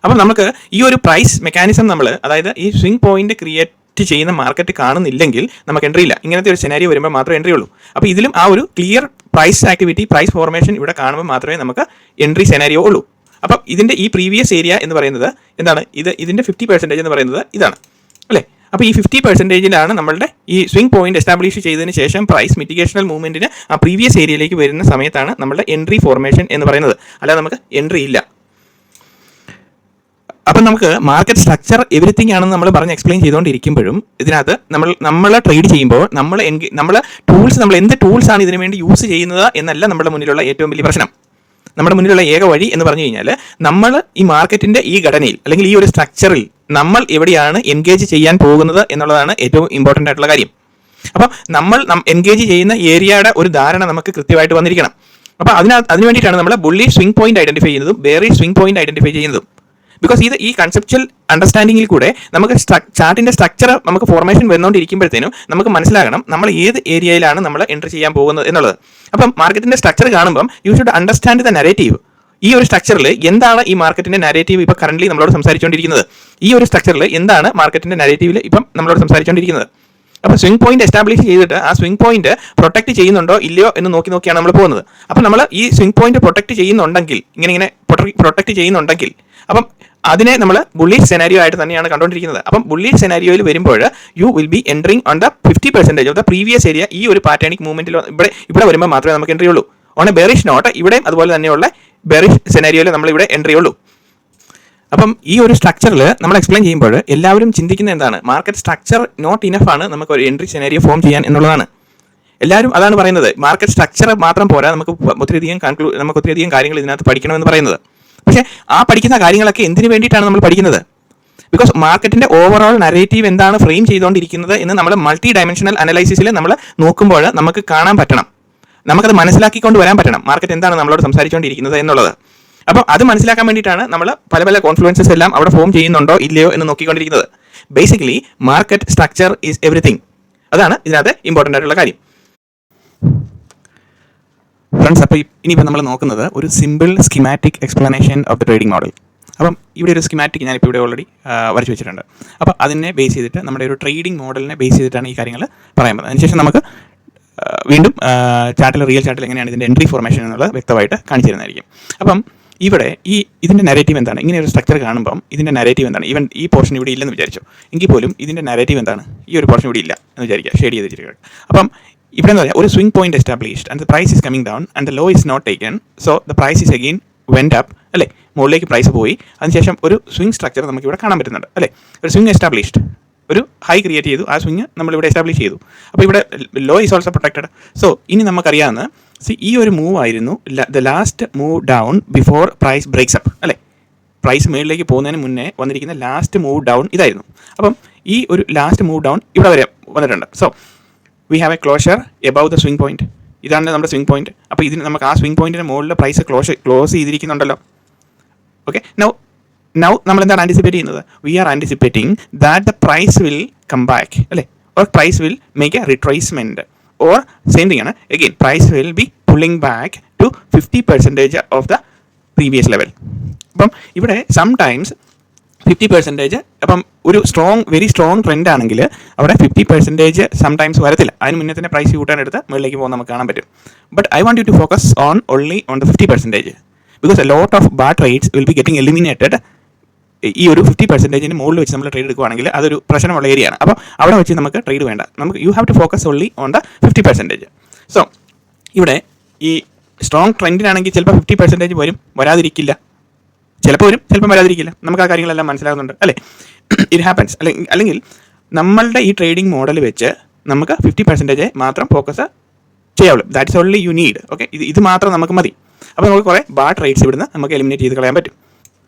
അപ്പം നമുക്ക് ഈ ഒരു പ്രൈസ് മെക്കാനിസം അതായത് ഈ സ്വിംഗ് പോയിന്റ് ക്രിയേറ്റ് ചെയ്യുന്ന മാർക്കറ്റ് കാണുന്നില്ലെങ്കിൽ നമുക്ക് എൻട്രി ഇല്ല. ഇങ്ങനത്തെ ഒരു സെനാരിയോ വരുമ്പോൾ മാത്രമേ എൻട്രി ഉള്ളൂ. അപ്പോൾ ഇതിലും ആ ഒരു clear price activity, price formation ഇവിടെ കാണുമ്പോൾ മാത്രമേ നമുക്ക് എൻട്രി സെനാരിയോ ഉള്ളൂ. അപ്പം ഇതിന്റെ ഈ പ്രീവിയസ് ഏരിയ എന്ന് പറയുന്നത് എന്താണ്, ഇതിന്റെ 50% എന്ന് പറയുന്നത് ഇതാണ് അല്ലേ. അപ്പോൾ ഈ 50%ലാണ് നമ്മളുടെ ഈ സ്വിംഗ് പോയിന്റ് എസ്റ്റാബ്ലിഷ് ചെയ്തതിന് ശേഷം പ്രൈസ് മിറ്റിഗേഷണൽ മൂവ്മെന്റിന് ആ പ്രീവിയസ് ഏരിയയിലേക്ക് വരുന്ന സമയത്താണ് നമ്മളുടെ എൻട്രി ഫോർമേഷൻ എന്ന് പറയുന്നത്. അല്ലാതെ നമുക്ക് എൻട്രി ഇല്ല. അപ്പം നമുക്ക് മാർക്കറ്റ് സ്ട്രക്ചർ എവരിത്തിങ് ആണെന്ന് നമ്മൾ പറഞ്ഞ് എക്സ്പ്ലെയിൻ ചെയ്തുകൊണ്ടിരിക്കുമ്പോഴും ഇതിനകത്ത് നമ്മൾ ട്രേഡ് ചെയ്യുമ്പോൾ നമ്മൾ എന്ത് ടൂൾസ് ആണ് ഇതിനു വേണ്ടി യൂസ് ചെയ്യുന്നത് എന്നല്ല നമ്മുടെ മുന്നിലുള്ള ഏറ്റവും വലിയ പ്രശ്നം. നമ്മുടെ മുന്നിലുള്ള ഏക വഴി എന്ന് പറഞ്ഞു കഴിഞ്ഞാൽ നമ്മൾ ഈ മാർക്കറ്റിന്റെ ഈ ഘടനയിൽ അല്ലെങ്കിൽ ഈ ഒരു സ്ട്രക്ചറിൽ നമ്മൾ എവിടെയാണ് എൻഗേജ് ചെയ്യാൻ പോകുന്നത് എന്നുള്ളതാണ് ഏറ്റവും ഇമ്പോർട്ടൻ്റ് ആയിട്ടുള്ള കാര്യം. അപ്പം നമ്മൾ എൻഗേജ് ചെയ്യുന്ന ഏരിയയുടെ ഒരു ധാരണ നമുക്ക് കൃത്യമായിട്ട് വന്നിരിക്കണം. അപ്പോൾ അതിന് വേണ്ടിയിട്ടാണ് നമ്മൾ ബുള്ളിഷ് സ്വിംഗ് പോയിന്റ് ഐഡന്റിഫൈ ചെയ്യുന്നതും ബെയറിഷ് സ്വിംഗ് പോയിന്റ് ഐഡന്റിഫൈ ചെയ്യുന്നതും. ബിക്കോസ് ഈ കൺസെപ്ച്വൽ അണ്ടർസ്റ്റാൻഡിങ്ങിൽ കൂടെ നമുക്ക് ചാർട്ടിന്റെ സ്ട്രക്ചർ നമുക്ക് ഫോർമേഷൻ വന്നുകൊണ്ടിരിക്കുമ്പോഴത്തേനും നമുക്ക് മനസ്സിലാകണം നമ്മൾ ഏത് ഏരിയയിലാണ് നമ്മൾ എൻട്രി ചെയ്യാൻ പോകുന്നത് എന്നുള്ളത്. അപ്പം മാർക്കറ്റിന്റെ സ്ട്രക്ചർ കാണുമ്പം you should understand the narrative. ഈ ഒരു സ്ട്രക്ചറിൽ എന്താണ് ഈ മാർക്കറ്റിന്റെ നാരേറ്റീവ് ഇപ്പം കറന്റ് നമ്മളോട് സംസാരിച്ചുകൊണ്ടിരിക്കുന്നത്? ഈ ഒരു സ്ട്രക്ചറിൽ എന്താണ് മാർക്കറ്റിന്റെ നാരേറ്റീവിൽ ഇപ്പം നമ്മളോട് സംസാരിച്ചുകൊണ്ടിരിക്കുന്നത്? അപ്പോൾ സ്വിംഗ് പോയിന്റ് എസ്റ്റാബ്ലിഷ് ചെയ്തിട്ട് ആ സ്വിംഗ് പോയിന്റ് പ്രൊട്ടക്ട് ചെയ്യുന്നുണ്ടോ ഇല്ലയോ എന്ന് നോക്കിയാണ് നമ്മൾ പോകുന്നത്. അപ്പം നമ്മൾ ഈ സ്വിംഗ് പോയിന്റ് പ്രൊട്ടക്ട് ചെയ്യുന്നുണ്ടെങ്കിൽ, ഇങ്ങനെ പ്രൊട്ടക്ട് ചെയ്യുന്നുണ്ടെങ്കിൽ, അപ്പം അതിനെ നമ്മൾ ബുള്ളിഷ് സെനാരിയോ ആയിട്ട് തന്നെയാണ് കണ്ടുകൊണ്ടിരിക്കുന്നത്. അപ്പം ബുള്ളിഷ് സെനാരിയോയിൽ വരുമ്പോൾ U will be entering on the 50% of the previous area. ഈ ഒരു പാറ്റേണിക് മൂവ്മെന്റിൽ ഇവിടെ വരുമ്പോൾ മാത്രമേ നമുക്ക് എൻട്രി ഉള്ളൂ. ഓൺ എ ബെറിഷ് നോട്ട് ഇവിടെയും അതുപോലെ തന്നെയുള്ള ബെറിഷ് സെനാരിയോയിൽ നമ്മൾ ഇവിടെ എൻട്രി ഉള്ളൂ. അപ്പം ഈ ഒരു സ്ട്രക്ചറിൽ നമ്മൾ എക്സ്പ്ലെയിൻ ചെയ്യുമ്പോൾ എല്ലാവരും ചിന്തിക്കുന്നത് എന്താണ്? മാർക്കറ്റ് സ്ട്രക്ചർ നോട്ട് ഇനഫ് ആണ് നമുക്ക് ഒരു എൻട്രി സെനാരിയോ ഫോം ചെയ്യാൻ എന്നുള്ളതാണ്. എല്ലാവരും അതാണ് പറയുന്നത്. മാർക്കറ്റ് സ്ട്രക്ചർ മാത്രം പോരാ, നമുക്ക് ഒത്തിരിയധികം കാര്യങ്ങൾ ഇതിനകത്ത് പഠിക്കണമെന്ന് പറയുന്നത്. പക്ഷേ ആ പഠിക്കുന്ന കാര്യങ്ങളൊക്കെ എന്തിനു വേണ്ടിയിട്ടാണ് നമ്മൾ പഠിക്കുന്നത്? ബിക്കോസ് മാർക്കറ്റിന്റെ ഓവറോൾ നരേറ്റീവ് എന്താണ് ഫ്രെയിം ചെയ്തുകൊണ്ടിരിക്കുന്നത് എന്ന് നമ്മൾ മൾട്ടി ഡയമെൻഷണൽ അനലൈസിസിൽ നമ്മൾ നോക്കുമ്പോൾ നമുക്ക് കാണാൻ പറ്റണം, നമുക്കത് മനസ്സിലാക്കിക്കൊണ്ട് വരാൻ പറ്റണം മാർക്കറ്റ് എന്താണ് നമ്മളോട് സംസാരിച്ചുകൊണ്ടിരിക്കുന്നത് എന്നുള്ളത്. അപ്പം അത് മനസ്സിലാക്കാൻ വേണ്ടിയിട്ടാണ് നമ്മൾ പല കോൺഫ്ലുവൻസസ് എല്ലാം അവിടെ ഫോം ചെയ്യുന്നുണ്ടോ ഇല്ലയോ എന്ന് നോക്കിക്കൊണ്ടിരിക്കുന്നത്. Basically market structure is everything. അതാണ് ഇതിനകത്ത് ഇമ്പോർട്ടൻ്റ് ആയിട്ടുള്ള കാര്യം. ഫ്രണ്ട്സ്, അപ്പോൾ ഇനിയിപ്പോൾ നമ്മൾ നോക്കുന്നത് ഒരു simple schematic explanation of the trading model. അപ്പം ഇവിടെ ഒരു സ്കീമാറ്റിക് ഞാനിപ്പോൾ ഇവിടെ ഓൾറെഡി വരച്ച് വെച്ചിട്ടുണ്ട്. അപ്പോൾ അതിനെ ബേസ് ചെയ്തിട്ട് നമ്മുടെ ഒരു ട്രേഡിംഗ് മോഡലിനെ ബേസ് ചെയ്തിട്ടാണ് ഈ കാര്യങ്ങൾ പറയാൻ പറ്റുന്നത്. അതിനുശേഷം നമുക്ക് വീണ്ടും റിയൽ ചാർട്ടിൽ എങ്ങനെയാണ് ഇതിൻ്റെ എൻട്രി ഫോർമേഷൻ എന്നുള്ളത് വ്യക്തമായിട്ട് കാണിച്ചു തരുന്നതായിരിക്കും. അപ്പം ഇവിടെ ഇതിൻ്റെ നരേറ്റീവ് എന്താണ്? ഇങ്ങനെ ഒരു സ്ട്രക്ചർ കാണുമ്പം ഇതിൻ്റെ നരേറ്റീവ് എന്താണ്? ഈവൻ ഈ പോർഷൻ ഇവിടെ ഇല്ലെന്ന് വിചാരിച്ചു എങ്കിൽ പോലും ഇതിൻ്റെ നരേറ്റീവ് എന്താണ്? ഈ ഒരു പോർഷൻ ഇവിടെ ഇല്ല എന്ന് വിചാരിക്കുക, ഷെയ്ഡ് ചെയ്ത് വെച്ചിരിക്കുക. അപ്പം ഇവിടെ എന്താ പറയുക, ഒരു swing point established and the price is coming down and the low is not taken, so the price is again went up അല്ലേ, മുകളിലേക്ക് പ്രൈസ് പോയി. അതിനുശേഷം ഒരു സ്വിംഗ് സ്ട്രക്ചർ നമുക്ക് ഇവിടെ കാണാൻ പറ്റുന്നുണ്ട് അല്ലേ. ഒരു സ്വിംഗ് എസ്റ്റാബ്ലിഷ്ഡ്, ഒരു ഹൈ ക്രിയേറ്റ് ചെയ്തു, ആ സ്വിംഗ് നമ്മളിവിടെ എസ്റ്റാബ്ലിഷ് ചെയ്തു. അപ്പോൾ ഇവിടെ low is also protected. So ഇനി നമുക്കറിയാവുന്ന ഈ ഒരു മൂവ് ആയിരുന്നു the last move down before price breaks up അല്ലേ. പ്രൈസ് മുകളിലേക്ക് പോകുന്നതിന് മുന്നേ വന്നിരിക്കുന്ന ലാസ്റ്റ് മൂവ് ഡൗൺ ഇതായിരുന്നു. അപ്പം ഈ ഒരു ലാസ്റ്റ് മൂവ് ഡൗൺ ഇവിടെ വരെ വന്നിട്ടുണ്ട്. So we have A closure above the swing point. ഇതാണ് നമ്മുടെ സ്വിംഗ് പോയിന്റ്. അപ്പോൾ ഇതിന് നമുക്ക് ആ സ്വിംഗ് പോയിന്റിന് മുകളിൽ പ്രൈസ് ക്ലോസ് ചെയ്തിരിക്കുന്നുണ്ടല്ലോ. ഓക്കെ, നൗ നമ്മൾ എന്താണ് ആൻറ്റിസിപ്പേറ്റ് ചെയ്യുന്നത്? We are anticipating that the price will come back അല്ലേ, or price will make a retracement, or same thing ആണ് again price will be pulling back to 50% of the previous level. അപ്പം ഇവിടെ sometimes 50%, അപ്പം ഒരു very strong trend ആണെങ്കിൽ അവിടെ 50% sometimes വരത്തില്ല. അതിന് മുന്നേ തന്നെ പ്രൈസ് കൂട്ടാനെടുത്ത് മുകളിലേക്ക് പോകുന്ന നമുക്ക് കാണാൻ പറ്റും. But I want you to focus only on the 50%, because a lot of bad trades will be getting eliminated. ഈ ഒരു 50% മുകളിൽ വെച്ച് നമ്മൾ ട്രേഡ് എടുക്കുകയാണെങ്കിൽ അതൊരു പ്രശ്നമുള്ള ഏരിയയാണ്. അപ്പോൾ അവിടെ വെച്ച് നമുക്ക് ട്രേഡ് വേണ്ട. നമുക്ക് you have to focus only on the 50%. So ഇവിടെ ഈ സ്ട്രോങ് ട്രെൻഡിനാണെങ്കിൽ ചിലപ്പോൾ 50% വരും, വരാതിരിക്കില്ല. ചിലപ്പോൾ വരും, ചിലപ്പോൾ വരാതിരിക്കില്ല. നമുക്ക് ആ കാര്യങ്ങളെല്ലാം മനസ്സിലാകുന്നുണ്ട് അല്ലേ. It happens. അല്ലെങ്കിൽ നമ്മളുടെ ഈ ട്രേഡിംഗ് മോഡൽ വെച്ച് നമുക്ക് 50% മാത്രം ഫോക്കസ് ചെയ്യാവുള്ളൂ. That's only you need. Okay, ഇത് മാത്രം നമുക്ക് മതി. അപ്പോൾ നമുക്ക് കുറേ ബാഡ് ട്രേഡ്സ് ഇവിടുന്ന് നമുക്ക് എലിമിനേറ്റ് ചെയ്ത് കളയാൻ പറ്റും.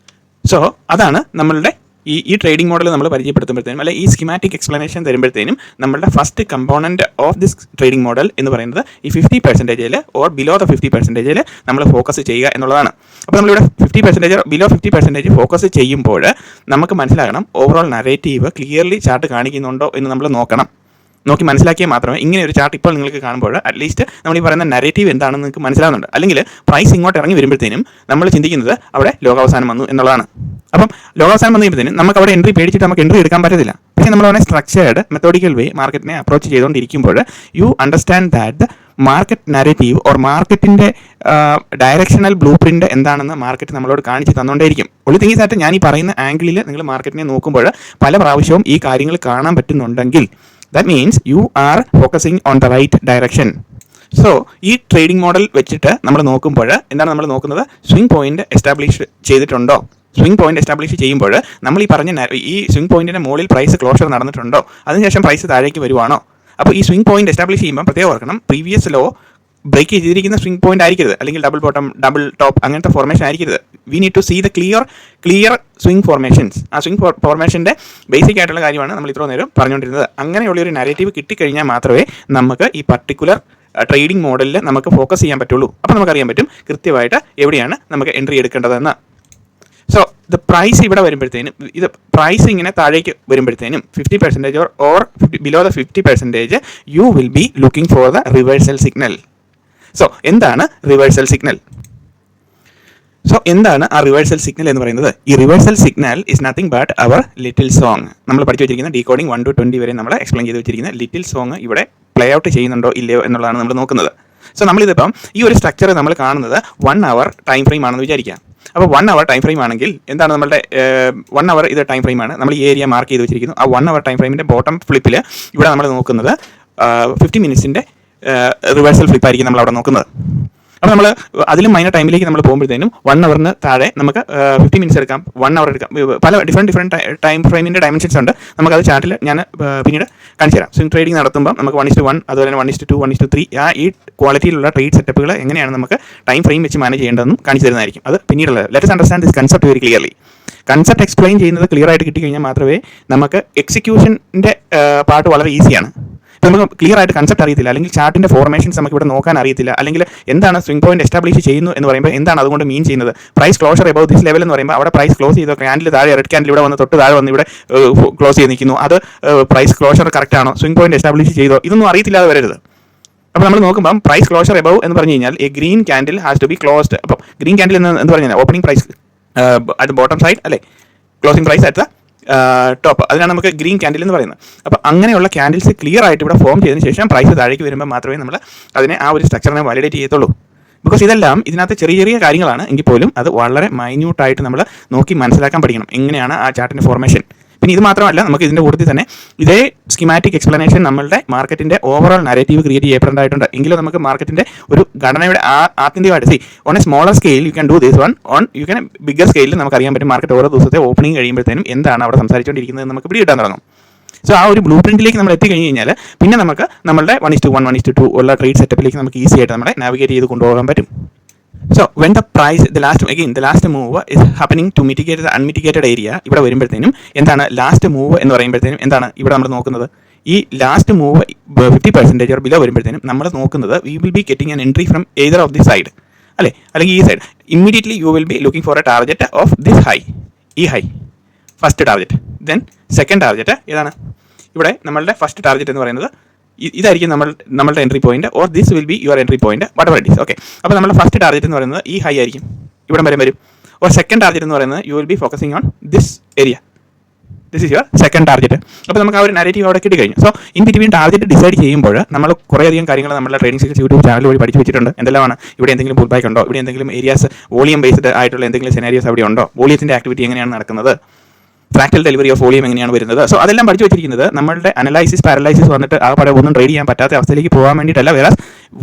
സോ അതാണ് നമ്മളുടെ ഈ ട്രേഡിംഗ് മോഡൽ നമ്മൾ പരിചയപ്പെടുത്തുമ്പോഴത്തേനും അല്ലെ ഈ സ്കീമാറ്റിക് എക്സ്പ്ലനേഷൻ തരുമ്പോഴത്തേനും നമ്മളുടെ first component of this trading model എന്ന് പറയുന്നത് ഈ 50% ഓർ ബിലോ ദ 50% നമ്മൾ ഫോക്കസ് ചെയ്യുക എന്നുള്ളതാണ്. അപ്പോൾ നമ്മളിവിടെ 50% ബിലോ 50% ഫോക്കസ് ചെയ്യുമ്പോൾ നമുക്ക് മനസ്സിലാകണം ഓവറോൾ നരേറ്റീവ് ക്ലിയർലി ചാർട്ട് കാണിക്കുന്നുണ്ടോ എന്ന് നമ്മൾ നോക്കി മനസ്സിലാക്കിയാൽ മാത്രമേ ഇങ്ങനെ ഒരു ചാർട്ട് ഇപ്പോൾ നിങ്ങൾക്ക് കാണുമ്പോൾ അറ്റ്ലീസ്റ്റ് നമ്മൾ ഈ പറയുന്ന നരേറ്റീവ് എന്താണെന്ന് നിങ്ങൾക്ക് മനസ്സിലാകുന്നുണ്ട്. അല്ലെങ്കിൽ പ്രൈസ് ഇങ്ങോട്ട് ഇറങ്ങി വരുമ്പോഴത്തേനും നമ്മൾ ചിന്തിക്കുന്നത് അവിടെ ലോകാവസാനം വന്നു എന്നുള്ളതാണ്. അപ്പം ലോകാവസാനം വന്നു കഴിയുമ്പോഴത്തേനും നമുക്ക് അവിടെ എൻട്രി പേടിച്ചിട്ട് നമുക്ക് എൻട്രി എടുക്കാൻ പറ്റത്തില്ല. പക്ഷേ നമ്മൾ അവിടെ സ്ട്രക്ചേർഡ് മെത്തോഡിക്കൽ വേ മാർക്കറ്റിനെ അപ്രോച്ച് ചെയ്തുകൊണ്ടിരിക്കുമ്പോൾ U understand that the market narrative or മാർക്കറ്റിൻ്റെ ഡയറക്ഷണൽ ബ്ലൂ പ്രിൻ്റ് എന്താണെന്ന് മാർക്കറ്റ് നമ്മളോട് കാണിച്ച് തന്നുകൊണ്ടേയിരിക്കും. ഒളി തിങ്ക് ആയിട്ട് ഞാൻ ഈ പറയുന്ന ആംഗിളിൽ നിങ്ങൾ മാർക്കറ്റിനെ നോക്കുമ്പോൾ പല പ്രാവശ്യവും ഈ കാര്യങ്ങൾ കാണാൻ പറ്റുന്നുണ്ടെങ്കിൽ that means you are focusing on the right direction. So ഈ ട്രേഡിംഗ് മോഡൽ വെച്ചിട്ട് നമ്മൾ നോക്കുമ്പോൾ എന്താണ് നമ്മൾ നോക്കുന്നത്? സ്വിംഗ് പോയിന്റ് എസ്റ്റാബ്ലിഷ് ചെയ്തിട്ടുണ്ടോ? സ്വിംഗ് പോയിന്റ് എസ്റ്റാബ്ലിഷ് ചെയ്യുമ്പോൾ നമ്മൾ ഈ പറഞ്ഞ ഈ സ്വിംഗ് പോയിന്റിന്റെ മുകളിൽ പ്രൈസ് ക്ലോഷർ നടന്നിട്ടുണ്ടോ? അതിനുശേഷം പ്രൈസ് താഴേക്ക് വരുവാണോ? അപ്പോൾ ഈ സ്വിംഗ് പോയിന്റ് എസ്റ്റാബ്ലിഷ് ചെയ്യുമ്പോൾ പ്രത്യേകം ഓർക്കണം, പ്രീവിയസ് ലോ ബ്രേക്ക് ചെയ്തിരിക്കുന്ന സ്വിംഗ് പോയിന്റ് ആയിരിക്കരുത്, അല്ലെങ്കിൽ ഡബിൾ ബോട്ടം ഡബിൾ ടോപ്പ് അങ്ങനത്തെ ഫോർമേഷൻ ആയിരിക്കരുത്. We need to see the clear swing formations. ആ സ്വിംഗ് ഫോർമേഷൻ്റെ ബേസിക് ആയിട്ടുള്ള കാര്യമാണ് നമ്മൾ ഇത്ര നേരം പറഞ്ഞുകൊണ്ടിരുന്നത്. അങ്ങനെയുള്ളൊരു നരേറ്റീവ് കിട്ടിക്കഴിഞ്ഞാൽ മാത്രമേ നമുക്ക് ഈ പർട്ടിക്കുലർ ട്രേഡിംഗ് മോഡലിൽ നമുക്ക് ഫോക്കസ് ചെയ്യാൻ പറ്റുള്ളൂ. അപ്പോൾ നമുക്കറിയാൻ പറ്റും കൃത്യമായിട്ട് എവിടെയാണ് നമുക്ക് എൻട്രി എടുക്കേണ്ടതെന്ന്. സോ ദ പ്രൈസ് ഇവിടെ വരുമ്പോഴത്തേനും ഇത് പ്രൈസ് ഇങ്ങനെ താഴേക്ക് വരുമ്പോഴത്തേനും 50% or below the 50% you will be looking for the reversal signal. So എന്താണ് റിവേഴ്സൽ സിഗ്നൽ? സോ എന്താണ് ആ റിവേഴ്സൽ സിഗ്നൽ എന്ന് പറയുന്നത്? ഈ reversal signal is nothing but our little song. നമ്മൾ പഠിച്ചു വെച്ചിരിക്കുന്ന ഡീകോഡിംഗ് 1 to 20 വരെ നമ്മൾ എക്സ്പ്ലെയിൻ ചെയ്ത് വെച്ചിരിക്കുന്ന ലിറ്റിൽ സോങ് ഇവിടെ പ്ലേ ഔട്ട് ചെയ്യുന്നുണ്ടോ ഇല്ലയോ എന്നുള്ളതാണ് നമ്മൾ നോക്കുന്നത്. സോ നമ്മളിതിപ്പം ഈ ഒരു സ്ട്രക്ചർ നമ്മൾ കാണുന്നത് 1 hour ടൈം ഫ്രെയിം ആണെന്ന് വിചാരിക്കാം. അപ്പോൾ 1 hour ടൈം ഫ്രെയിം ആണെങ്കിൽ എന്താണ് നമ്മളുടെ 1 hour ഇത് ടൈം ഫ്രെയിം ആണ്. നമ്മൾ ഈ ഏരിയ മാർക്ക് ചെയ്ത് വെച്ചിരിക്കുന്നു. ആ 1 hour ടൈം ഫ്രെയിമിൻ്റെ ബോട്ടം ഫ്ലിപ്പിൽ ഇവിടെ നമ്മൾ നോക്കുന്നത് 50 minutesൻ്റെ റിവേഴ്സൽ ഫ്ലിപ്പ് ആയിരിക്കും നമ്മൾ അവിടെ നോക്കുന്നത്. അപ്പോൾ നമ്മൾ അതിലും മൈനർ ടൈമിലേക്ക് നമ്മൾ പോകുമ്പോഴത്തേനും 1 hourന് താഴെ നമുക്ക് 50 minutes എടുക്കാം, 1 hour എടുക്കാം. പല ഡിഫറെൻറ്റ് ടൈം ഫ്രെയിമിൻ്റെ ഡയമെൻഷൻസ് ഉണ്ട്. നമുക്കത് ചാർട്ടിൽ ഞാൻ പിന്നീട് കാണിച്ചു തരാം. സ്വിംഗ് ട്രേഡിംഗ് നടത്തുമ്പോൾ നമുക്ക് 1:1 അതുപോലെ തന്നെ 1:2 1:3 ഈ ക്വാളിറ്റിയിലുള്ള ട്രേഡ് സെറ്റപ്പുകൾ എങ്ങനെയാണ് നമുക്ക് ടൈം ഫ്രെയിം വെച്ച് മാനേജ് ചെയ്യേണ്ടതെന്നും കാണിച്ചു തരുന്നതായിരിക്കും. അത് പിന്നീടുള്ളത്. Let's understand this concept very clearly. Concept explain ചെയ്യുന്നത് ക്ലിയർ ആയിട്ട് കിട്ടിക്കഴിഞ്ഞാൽ മാത്രമേ നമുക്ക് എക്സിക്യൂഷൻ്റെ പാർട്ട് വളരെ ഈസിയാണ്. നമുക്ക് ക്ലിയർ ആയിട്ട് കൺസെപ്റ്റ് അറിയത്തില്ല, അല്ലെങ്കിൽ ചാർട്ടിൻ്റെ ഫോർമേഷൻസ് നമുക്ക് ഇവിടെ നോക്കാൻ അറിയത്തില്ല, അല്ലെങ്കിൽ എന്താണ് സ്വിംഗ് പോയിന്റ് എസ്റ്റാബ്ലിഷ് ചെയ്യുന്നു എന്ന് പറയുമ്പോൾ എന്താണ് അതുകൊണ്ട് മീൻ ചെയ്യുന്നത്, price closure above this level എന്ന് പറയുമ്പോൾ അവിടെ പ്രൈസ് ക്ലോസ് ചെയ്തോ ക്യാൻഡിൽ താഴെ റെഡ് ക്യാൻഡിൽ ഇവിടെ വന്ന് തൊട്ട് താഴെ വന്ന് ഇവിടെ ക്ലോസ് ചെയ്ത് നിൽക്കുന്നു, അത് പ്രൈസ് ക്ലോഷർ കറക്റ്റ് ആണോ, സ്വിംഗ് പോയിന്റ് എസ്റ്റാബ്ലിഷ് ചെയ്തോ, ഇതൊന്നും അറിയത്തില്ലാതെ വരരുത്. അപ്പോൾ നമ്മൾ നോക്കുമ്പോൾ പ്രൈസ് ക്ലോഷർ എബവ് എന്ന് പറഞ്ഞു കഴിഞ്ഞാൽ a green candle has to be closed. അപ്പോൾ ഗ്രീൻ ക്യാൻഡിൽ എന്ന് പറഞ്ഞു കഴിഞ്ഞാൽ opening price at bottom side അല്ലേ, closing price at the top, അതിനാണ് നമുക്ക് ഗ്രീൻ ക്യാൻഡിൽ എന്ന് പറയുന്നത്. അപ്പോൾ അങ്ങനെയുള്ള ക്യാൻഡിൽസ് ക്ലിയർ ആയിട്ട് ഇവിടെ ഫോം ചെയ്തതിന് ശേഷം പ്രൈസ് താഴേക്ക് വരുമ്പോൾ മാത്രമേ നമ്മൾ അതിനെ ആ ഒരു സ്ട്രക്ചറിനെ വാലിഡേറ്റ് ചെയ്യത്തുള്ളൂ. ബിക്കോസ് ഇതെല്ലാം ഇതിനകത്ത് ചെറിയ ചെറിയ കാര്യങ്ങളാണ് എങ്കിൽ പോലും അത് വളരെ മൈന്യൂട്ടായിട്ട് നമ്മൾ നോക്കി മനസ്സിലാക്കാൻ പഠിക്കണം എങ്ങനെയാണ് ആ ചാർട്ടിൻ്റെ ഫോർമേഷൻ. പിന്നെ ഇത് മാത്രമല്ല, നമുക്ക് ഇതിൻ്റെ കൂട്ടത്തിൽ തന്നെ ഇതേ സ്കീമാറ്റിക് എക്സ്പ്ലനേഷൻ നമ്മളുടെ മാർക്കറ്റിൻ്റെ ഓവറോൾ നരേറ്റീവ് ക്രിയേറ്റ് ചെയ്യപ്പെടേണ്ടതായിട്ടുണ്ട്. എങ്കിലും നമുക്ക് മാർക്കറ്റിൻ്റെ ഒരു ഘടനയുടെ ആത്യന്തികമായിട്ട് on a smaller scale you can do this one, you can bigger സ്കെയിലിൽ നമുക്ക് അറിയാൻ പറ്റും മാർക്കറ്റ് ഓരോ ദിവസത്തെ ഓപ്പണിംഗ് കഴിയുമ്പോഴത്തേനും എന്താണ് അവിടെ സംസാരിച്ചുകൊണ്ടിരിക്കുന്നത് നമുക്ക് പിടികിട്ടാൻ തുടങ്ങും. സോ ആ ഒരു ബ്ലൂ പ്രിന്റിലേക്ക് നമ്മൾ എത്തിക്കഴിഞ്ഞ് കഴിഞ്ഞാൽ പിന്നെ നമുക്ക് നമ്മളുടെ 1:1 1:2 ഉള്ള ട്രേഡ് സെറ്റപ്പിലേക്ക് നമുക്ക് ഈസി ആയിട്ട് നമ്മളെ നാവിഗേറ്റ് ചെയ്ത് കൊണ്ടുപോകാൻ പറ്റും. So when the price, the last move is happening to mitigate the unmitigated area, ഇവിടെ വരുമ്പോഴത്തേനും എന്താണ് ലാസ്റ്റ് മൂവ് എന്ന് പറയുമ്പോഴത്തേനും എന്താണ് ഇവിടെ നമ്മൾ നോക്കുന്നത്, ഈ ലാസ്റ്റ് മൂവ് 50% or ബിലോ വരുമ്പോഴത്തേനും നമ്മൾ നോക്കുന്നത് we will be getting an entry from either of the side അല്ലേ, അല്ലെങ്കിൽ ഈ side. Immediately you will be looking for a target of this high, ഈ high first target. Then second target ഏതാണ്, ഇവിടെ നമ്മളുടെ ഫസ്റ്റ് ടാർഗറ്റ് എന്ന് പറയുന്നത് ഇതായിരിക്കും നമ്മളുടെ entry point, or this will be your entry point, whatever it is. Okay, അപ്പോൾ നമ്മുടെ ഫസ്റ്റ് ടാർഗറ്റ് എന്ന് പറയുന്നത് ഈ ഹൈ ആയിരിക്കും, ഇവിടെ വരും. ഓർ സെക്കൻഡ് ടാർഗറ്റ് എന്ന് പറയുന്നത് U will B focusing on this area, this is your second target. അപ്പോൾ നമുക്ക് ആ ഒരു നാരേറ്റീവ് അവിടെ കിട്ടി കഴിഞ്ഞു. So in between target decide ചെയ്യുമ്പോൾ നമ്മൾ കുറേയധികം കാര്യങ്ങൾ നമ്മുടെ ട്രേഡിംഗ് സീക്രട്സ് യൂട്യൂബ് ചാനൽ വഴി പഠിച്ച് വെച്ചിട്ടുണ്ട്. എന്തെല്ലാമാണ്, ഇവിടെ എന്തെങ്കിലും പുൾ ബാക്ക് ഉണ്ടോ, ഇവിടെ എന്തെങ്കിലും ഏരിയാസ് വോളിയം ബേസ്ഡ് ആയിട്ടുള്ള എന്തെങ്കിലും സെനാരിയോസ് അവിടെ ഉണ്ടോ, വോളിയത്തിൻ്റെ ആക്ടിവിറ്റി എങ്ങനെയാണ് നടക്കുന്നത്, ഫ്രാക്ടൽ ഡെലിവറി ഓഫ് വോളിയം എങ്ങനെയാണ് വരുന്നത്. സോ അതെല്ലാം പഠിച്ചു വെച്ചിരിക്കുന്നത് നമ്മളുടെ അനലൈസിസ് പാരലൈസിസ് വന്നിട്ട് ആ പടം ഒന്നും ട്രേഡ് ചെയ്യാൻ പറ്റാത്ത അവസ്ഥയിലേക്ക് പോകാൻ വേണ്ടിയിട്ടല്ല. വേറെ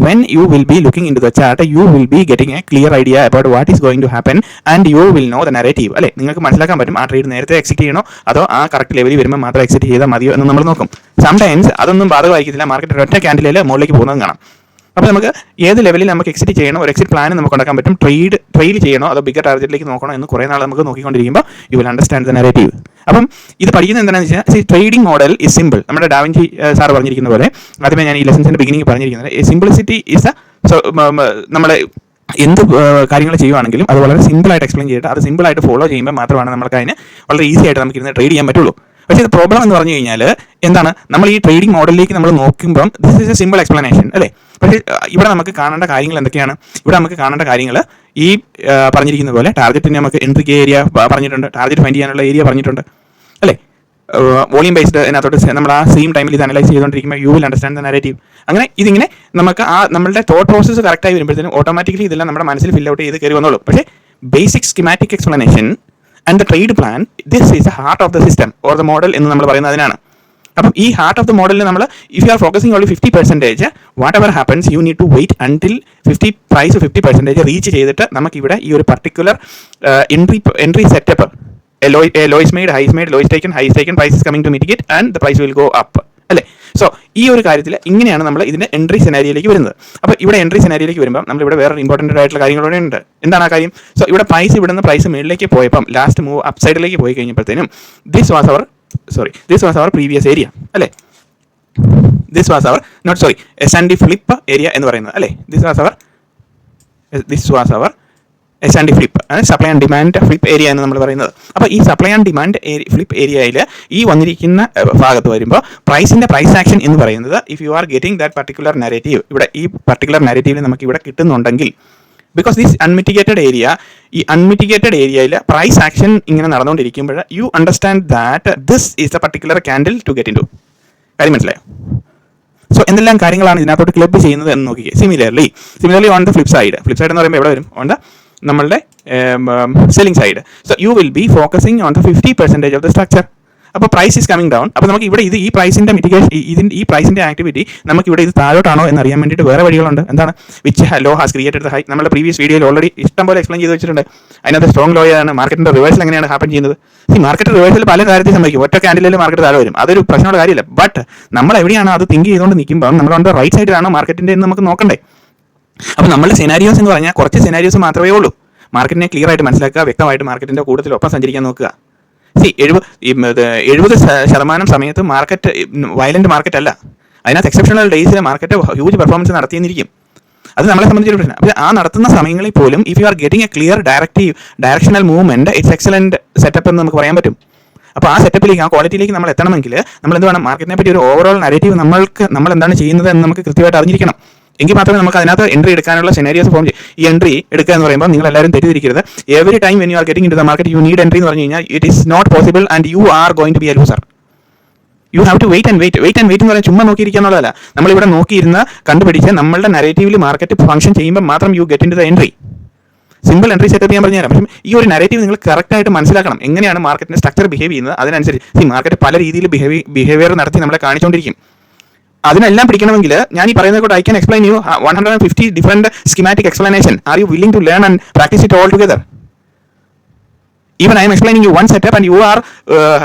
when you will be looking into the chart, you will be getting a clear idea about what is going to happen and you will know the narrative. അല്ലേ, നിങ്ങൾക്ക് മനസ്സിലാക്കാൻ പറ്റും ആ ട്രേഡ് നേരത്തെ എക്സിറ്റ് ചെയ്യണോ അതോ ആ കറക്റ്റ് ലെവലിൽ വരുമ്പോൾ മാത്രം എക്സിറ്റ് ചെയ്താൽ മതിയോ എന്ന് നമ്മൾ നോക്കും. സംടൈംസ് അതൊന്നും ബാധകമായിരിക്കില്ല, മാർക്കറ്റ് ഒറ്റ ക്യാൻഡിലിൽ മുകളിലേക്ക് പോകുന്നതും കാണാം. അപ്പോൾ നമുക്ക് ഏത് ലെവലിൽ നമുക്ക് എക്സിറ്റ് ചെയ്യണോ, ഒരു എക്സിറ്റ് പ്ലാൻ നമുക്ക് ഉണ്ടാക്കാൻ പറ്റും. ട്രെയിൽ ചെയ്യണോ അതോ ബിഗർ ടാർഗറ്റിലേക്ക് നോക്കണോ എന്ന് കുറേ നാൾ നമുക്ക് നോക്കിക്കൊണ്ടിരിക്കുമ്പോൾ you will understand the narrative. അപ്പം ഇത് പഠിക്കുന്നത് എന്താണെന്ന് വെച്ചാൽ ട്രേഡിംഗ് മോഡൽ ഇസ് സിമ്പിൾ. നമ്മുടെ ഡാവിഞ്ചി സാർ പറഞ്ഞിരിക്കുന്ന പോലെ ആദ്യമേ ഞാൻ ഈ ലെസൺസിൻ്റെ ബിഗിനിങ് പറഞ്ഞിരിക്കുന്നത് സിംപ്ലിസിറ്റി ഈസ് നമ്മൾ എന്ത് കാര്യങ്ങൾ ചെയ്യുവാണെങ്കിലും അത് വളരെ സിമ്പിളായിട്ട് എക്സ്പ്ലെയിൻ ചെയ്തിട്ട് അത് സിമ്പിളായിട്ട് ഫോളോ ചെയ്യുമ്പോൾ മാത്രമാണ് നമുക്ക് അതിന് വളരെ ഈസി ആയിട്ട് നമുക്ക് ഇരുന്ന് ട്രേഡ് ചെയ്യാൻ പറ്റുള്ളൂ. പക്ഷേ ഇത് പ്രോബ്ലം എന്ന് പറഞ്ഞു കഴിഞ്ഞാൽ എന്താണ്, നമ്മൾ ഈ ട്രേഡിംഗ് മോഡലിലേക്ക് നമ്മൾ നോക്കുമ്പം this is A simple explanation അല്ലേ, പക്ഷേ ഇവിടെ നമുക്ക് കാണേണ്ട കാര്യങ്ങൾ എന്തൊക്കെയാണ്, ഇവിടെ നമുക്ക് കാണേണ്ട കാര്യങ്ങൾ ഈ പറഞ്ഞിരിക്കുന്ന പോലെ ടാർഗറ്റിന് നമുക്ക് എൻട്രി ഏരിയ പറഞ്ഞിട്ടുണ്ട്, ടാർഗറ്റ് ഫൈൻഡ് ചെയ്യാനുള്ള ഏരിയ പറഞ്ഞിട്ടുണ്ട് അല്ലേ, വോളിയം ബേസ്ഡ് അതിനകത്തോട്ട് നമ്മൾ ആ സെയിം ടൈമിൽ ഇത് അനലൈസ് ചെയ്തുകൊണ്ടിരിക്കുമ്പോൾ U will understand the narrative. അങ്ങനെ ഇതിങ്ങനെ നമുക്ക് ആ നമ്മളുടെ തോട്ട് പ്രോസസ്സ് കറക്റ്റായി വരുമ്പോഴത്തേനും ഓട്ടോമാറ്റിക്കലി ഇതെല്ലാം നമ്മുടെ മനസ്സിൽ ഫിൽ ഔട്ട് ചെയ്ത് കയറി വന്നോളൂ. പക്ഷേ basic schematic explanation and the trade plan, this is the heart of the system or the model എന്ന് നമ്മൾ പറയുന്നത് അതിനാണ്. അപ്പം ഈ ഹാർട്ട് ഓഫ് ദ മോഡലിൽ നമ്മൾ if you are focusing only 50%, what ever happens you need to wait until 50% reach ചെയ്തിട്ട് നമുക്കിവിടെ ഈ ഒരു particular entry setup lows made, highs made, lows taken, highs taken, price is coming to mitigate and the price will go up അല്ലേ. So ഈ ഒരു കാര്യത്തിൽ ഇങ്ങനെയാണ് നമ്മൾ ഇതിൻ്റെ എൻട്രി സെനാരിയിലേക്ക് വരുന്നത്. അപ്പോൾ ഇവിടെ എൻട്രി സെനാരിയിലേക്ക് വരുമ്പോൾ നമ്മളിവിടെ വേറെ ഇമ്പോർട്ടൻ്റ് ആയിട്ടുള്ള കാര്യങ്ങളോടെ ഉണ്ട്. എന്താണ് ആ കാര്യം? സോ ഇവിടെ പ്രൈസ് ഇവിടുന്ന് പ്രൈസ് മുകളിലേക്ക് പോയപ്പം ലാസ്റ്റ് മൂവ് അപ്പ് സൈഡിലേക്ക് പോയി കഴിഞ്ഞപ്പോഴത്തേനും this was our previous area അല്ലേ, this was our S&D flip area എന്ന് പറയുന്നത് അല്ലേ, this was our S&D flip, supply and demand flip area എന്ന് നമ്മൾ പറയുന്നത്. അപ്പോൾ ഈ സപ്ലൈ ആൻഡ് ഡിമാൻഡ് ഫ്ലിപ്പ് ഏരിയയിൽ ഈ വന്നിരിക്കുന്ന ഭാഗത്ത് വരുമ്പോൾ പ്രൈസിൻ്റെ പ്രൈസ് ആക്ഷൻ എന്ന് പറയുന്നത് if you are getting that particular narrative, ഇവിടെ ഈ പർട്ടിക്കുലർ നരേറ്റീവിൽ നമുക്ക് ഇവിടെ കിട്ടുന്നുണ്ടെങ്കിൽ ബിക്കോസ് ദിസ് ഈ അൺമിറ്റിഗേറ്റഡ് ഏരിയയിൽ പ്രൈസ് ആക്ഷൻ ഇങ്ങനെ നടന്നുകൊണ്ടിരിക്കുമ്പോൾ you understand that this is a particular candle to get in to. കാര്യം മനസ്സിലായോ? സോ എന്തെല്ലാം കാര്യങ്ങളാണ് ഇതിനകത്തോട്ട് ക്ലബ് ചെയ്യുന്നത് എന്ന് നോക്കിക്കേ. Similarly on the flip side എന്ന് പറയുമ്പോൾ എവിടെ വരും? ഓൺ ദ നമ്മളുടെ selling side. So you will B focusing on the 50% of the structure. അപ്പോൾ പ്രൈസ് ഈസ് കമ്മിങ് ഡൗൺ. അപ്പോൾ നമുക്ക് ഇവിടെ ഈ പ്രൈസിന്റെ മിറ്റിഗേഷൻ, ഈ പ്രൈസിന്റെ ആക്ടിവിറ്റി നമുക്ക് ഇവിടെ ഇത് താഴോട്ടാണോ എന്ന് അറിയാൻ വേണ്ടിയിട്ട് വേറെ വഴികളുണ്ട്. എന്താണ്? Which law has created the high. നമ്മുടെ പ്രീവിയസ് വീഡിയോയിൽ ഓൾറെഡി ഇഷ്ടം പോലെ എക്സ്പ്ലെയിൻ ചെയ്ത് വെച്ചിട്ടുണ്ട്. അതിനകത്ത് സ്ട്രോങ് ലോ ആണ്. മാർക്കറ്റിന്റെ റിവേഴ്സൽ എങ്ങനെയാണ് ഹാപ്പൻ ചെയ്യുന്നത്? ഈ മാർക്കറ്റ് റിവേഴ്സൽ പല കാര്യത്തിൽ സംഭവിക്കും. ഒറ്റ ക്യാൻഡിലിൽ മാർക്കറ്റ് താഴെ വരും, അതൊരു പ്രശ്നമുള്ള കാര്യമില്ല. ബട്ട് നമ്മൾ എവിടെയാണ് അത് തിങ്ക് ചെയ്തുകൊണ്ട് നിൽക്കുമ്പോൾ നമ്മൾ ഓൺ ദ റൈറ്റ് സൈഡിലാണോ മാർക്കറ്റിന്റെ എന്ന് നമുക്ക് നോക്കണ്ടേ? അപ്പോൾ നമ്മുടെ സിനാരിയോസ് എന്ന് പറഞ്ഞാൽ കുറച്ച് സിനാരിയോസ് മാത്രമേ ഉള്ളൂ. മാർക്കറ്റിനെ ക്ലിയർ ആയിട്ട് മനസ്സിലാക്കുക, വ്യക്തമായിട്ട് മാർക്കറ്റിന്റെ കൂടുതൽ ഒപ്പം സഞ്ചരിക്കാൻ നോക്കുക. 70% സമയത്ത് മാർക്കറ്റ് വയലന്റ് മാർക്കറ്റ് അല്ല. അതിനകത്ത് എക്സെപ്ഷണൽ ഡേയ്സിൽ മാർക്കറ്റ് ഹ്യൂജ് പെർഫോമൻസ് നടത്തിയെന്നിരിക്കും. അത് നമ്മളെ സംബന്ധിച്ചൊരു പ്രശ്നം. പക്ഷേ ആ നടത്തുന്ന സമയങ്ങളിൽ പോലും if you are getting A clear directional movement, it's excellent setup എന്ന് നമുക്ക് പറയാൻ പറ്റും. അപ്പോൾ ആ സെറ്റപ്പിലേക്ക്, ആ ക്വാളിറ്റിയിലേക്ക് നമ്മൾ എത്തണമെങ്കിൽ നമ്മൾ എന്ത് വേണം? മാർക്കറ്റിനെ പറ്റി ഒരു ഓവറോൾ നരേറ്റീവ് നമ്മൾ എന്താണ് ചെയ്യുന്നത് എന്ന് നമുക്ക് കൃത്യമായിട്ട് അറിഞ്ഞിരിക്കണം. എങ്കിൽ മാത്രമേ നമുക്ക് അതിനകത്ത് എൻട്രി എടുക്കാനുള്ള സിനാരിയോസ് ഫോം ചെയ്യും. ഈ എൻട്രി എടുക്കുക എന്ന് പറയുമ്പോൾ നിങ്ങൾ എല്ലാവരും തെറ്റിദ്ധരിക്കരുത്. Every time when you are getting in to the market you need entry എന്ന് പറഞ്ഞു കഴിഞ്ഞാൽ it is not possible and you are going to be a loser. You have to wait and wait എന്ന് പറയാൻ ചുമ്മാ നോക്കിയിരിക്കാന്നുള്ളതല്ല. നമ്മളിവിടെ നോക്കിയിരുന്ന് കണ്ടുപിടിച്ച് നമ്മളുടെ നരേറ്റീവിൽ market function ചെയ്യുമ്പോൾ മാത്രം you get in to the entry. Simple entry setup ഞാൻ പറഞ്ഞുതരാം. പക്ഷേ ഈ ഒരു നരേറ്റീവ് നിങ്ങൾ കറക്റ്റായിട്ട് മനസ്സിലാക്കണം. എങ്ങനെയാണ് മാർക്കറ്റിന്റെ സ്ട്രക്ചർ ബിഹേവ് ചെയ്യുന്നത്, അതിനനുസരിച്ച് ഈ മാർക്കറ്റ് പല രീതിയിൽ ബിഹേവിയർ നടത്തി നമ്മളെ കാണിച്ചുകൊണ്ടിരിക്കും. അതിനെല്ലാം പിടിക്കണമെങ്കിൽ ഞാൻ ഈ പറയുന്നത് കൊണ്ട് I can explain you 150 different schematic explanation. Are you willing to learn and practice it all together? Even I'm explaining you one setup and you are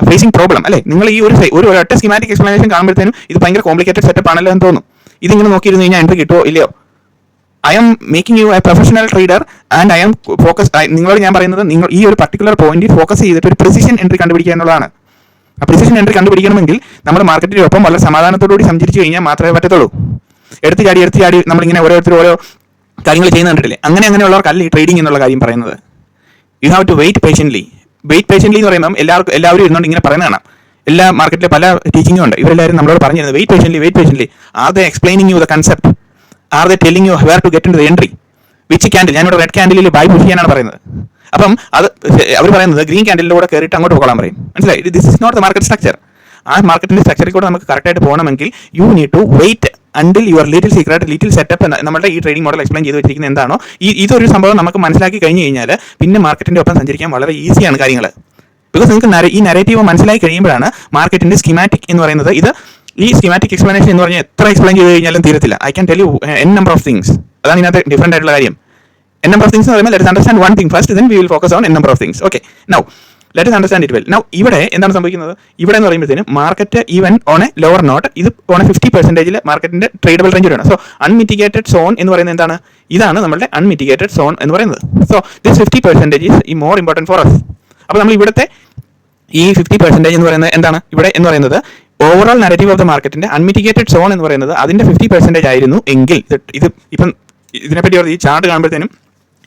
facing problem. അല്ലേ? നിങ്ങൾ ഈ ഒരു ഒറ്റ സ്കീമാറ്റിക് എക്സ്പ്ലനേഷൻ കാണുമ്പോഴത്തേനും ഇത് ഭയങ്കര complicated setup ആണല്ലോ എന്ന് തോന്നും. ഇതിങ്ങനെ നോക്കിയിരുന്നു കഴിഞ്ഞാൽ എൻട്രി കിട്ടുമോ ഇല്ലയോ? I M making U A professional trader and I M focus. നിങ്ങളോട് ഞാൻ പറയുന്നത് നിങ്ങൾ ഈ ഒരു പർട്ടിക്കുലർ പോയിന്റിൽ ഫോക്കസ് ചെയ്തിട്ട് ഒരു പ്രിസിഷൻ എൻട്രി കണ്ടുപിടിക്കുക എന്നുള്ളതാണ്. ആ പ്രിസിഷൻ എൻട്രി കണ്ടുപിടിക്കണമെങ്കിൽ നമ്മുടെ മാർക്കറ്റിനൊപ്പം വളരെ സമാധാനത്തോടുകൂടി സഞ്ചരിച്ച് കഴിഞ്ഞാൽ മാത്രമേ പറ്റത്തുള്ളൂ. എടുത്ത് ചാടി നമ്മളിങ്ങനെ ഓരോ കാര്യങ്ങൾ ചെയ്യുന്ന കണ്ടിട്ടില്ലേ? അങ്ങനെയുള്ളവർക്കല്ല ഈ ട്രേഡിംഗ് എന്നുള്ള കാര്യം പറയുന്നത്. You have to wait patiently എന്ന് പറയുമ്പോൾ എല്ലാവരും ഇരുന്നുകൊണ്ട് ഇങ്ങനെ പറയുന്നതാണ്. എല്ലാ മാർക്കറ്റിലെ പല ടീച്ചിങ്ങും ഉണ്ട്. ഇവരെല്ലാവരും നമ്മളോട് പറഞ്ഞിരുന്നത് wait patiently. Are they explaining you the concept? Are they telling you where to get in to the entry? Which candle? ഞാനിവിടെ റെഡ് ക്യാൻഡിലിൽ ബൈ പുഷ് ചെയ്യാനാണ് പറയുന്നത്. അപ്പം അത് അവർ പറയുന്നത് ഗ്രീൻ ക്യാൻഡിലൂടെ കയറിയിട്ട് അങ്ങോട്ട് പോകാൻ പറയും. മനസ്സിലായി? This is not the market structure. ആ മാർക്കറ്റിന്റെ സ്ട്രക്ചറിൽ കൂടെ നമുക്ക് കറക്റ്റായിട്ട് പോകണമെങ്കിൽ you need to wait until your little setup. നമ്മുടെ ഈ ട്രേഡിംഗ് മോഡൽ എക്സ്പ്ലെയിൻ ചെയ്ത് വെച്ചിരിക്കുന്നത് എന്താണോ, ഇതൊരു സംഭവം നമുക്ക് മനസ്സിലാക്കി കഴിഞ്ഞ് കഴിഞ്ഞാൽ പിന്നെ മാർക്കറ്റിന്റെ ഒപ്പം സഞ്ചരിക്കാൻ വളരെ ഈസിയാണ് കാര്യങ്ങൾ. ബിക്കോസ് നിങ്ങൾക്ക് ഈ നരേറ്റീവ് മനസ്സിലാക്കി കഴിയുമ്പോഴാണ് മാർക്കറ്റിന്റെ സ്കീമാറ്റിക് എന്ന് പറയുന്നത്. ഈ സ്കീമാറ്റിക് എക്സ്പ്ലനേഷൻ എന്ന് പറഞ്ഞാൽ എത്ര എക്സ്പ്ലെയിൻ ചെയ്ത് കഴിഞ്ഞാലും തീരത്തില്ല. I can tell you N number of things. അതാണ് ഇതിനകത്ത് ഡിഫറെന്റ് ആയിട്ടുള്ള കാര്യം. N number of things എന്ന് പറയുമ്പോൾ let us understand one thing first, then we will focus on n number of things. Okay, now let us understand it well. Now ഇവിടെ എന്താണ് സംഭവിക്കുന്നത്? ഇവിടെ എന്ന് പറയുമ്പോഴത്തേനും market even on a lower note, ഇത് on a 50% മാർക്കറ്റിന്റെ tradable റേഞ്ചിലാണ്. So അൺമിറ്റിഗേറ്റഡ് zone എന്ന് പറയുന്നത് എന്താണ്? ഇതാണ് നമ്മുടെ അൺമിറ്റിഗേറ്റഡ് സോൺ എന്ന് പറയുന്നത്. സോ ദിസ് 50% ഈസ് ഈ മോർ ഇമ്പോർട്ടൻറ്റ് ഫോർ us. അപ്പോൾ നമ്മൾ ഇവിടുത്തെ ഈ 50% എന്ന് പറയുന്നത് എന്താണ്? ഇവിടെ എന്ന് പറയുന്നത് ഓവറോൾ നരേറ്റീവ് ഓഫ് ദ മാർക്കറ്റിന്റെ അൺമിറ്റിഗേറ്റഡ് സോൺ എന്ന് പറയുന്നത് അതിന്റെ 50% ആയിരുന്നു എങ്കിൽ ഇത് ഇപ്പം ഇതിനെപ്പറ്റി ഈ ചാർട്ട് കാണുമ്പോഴത്തേനും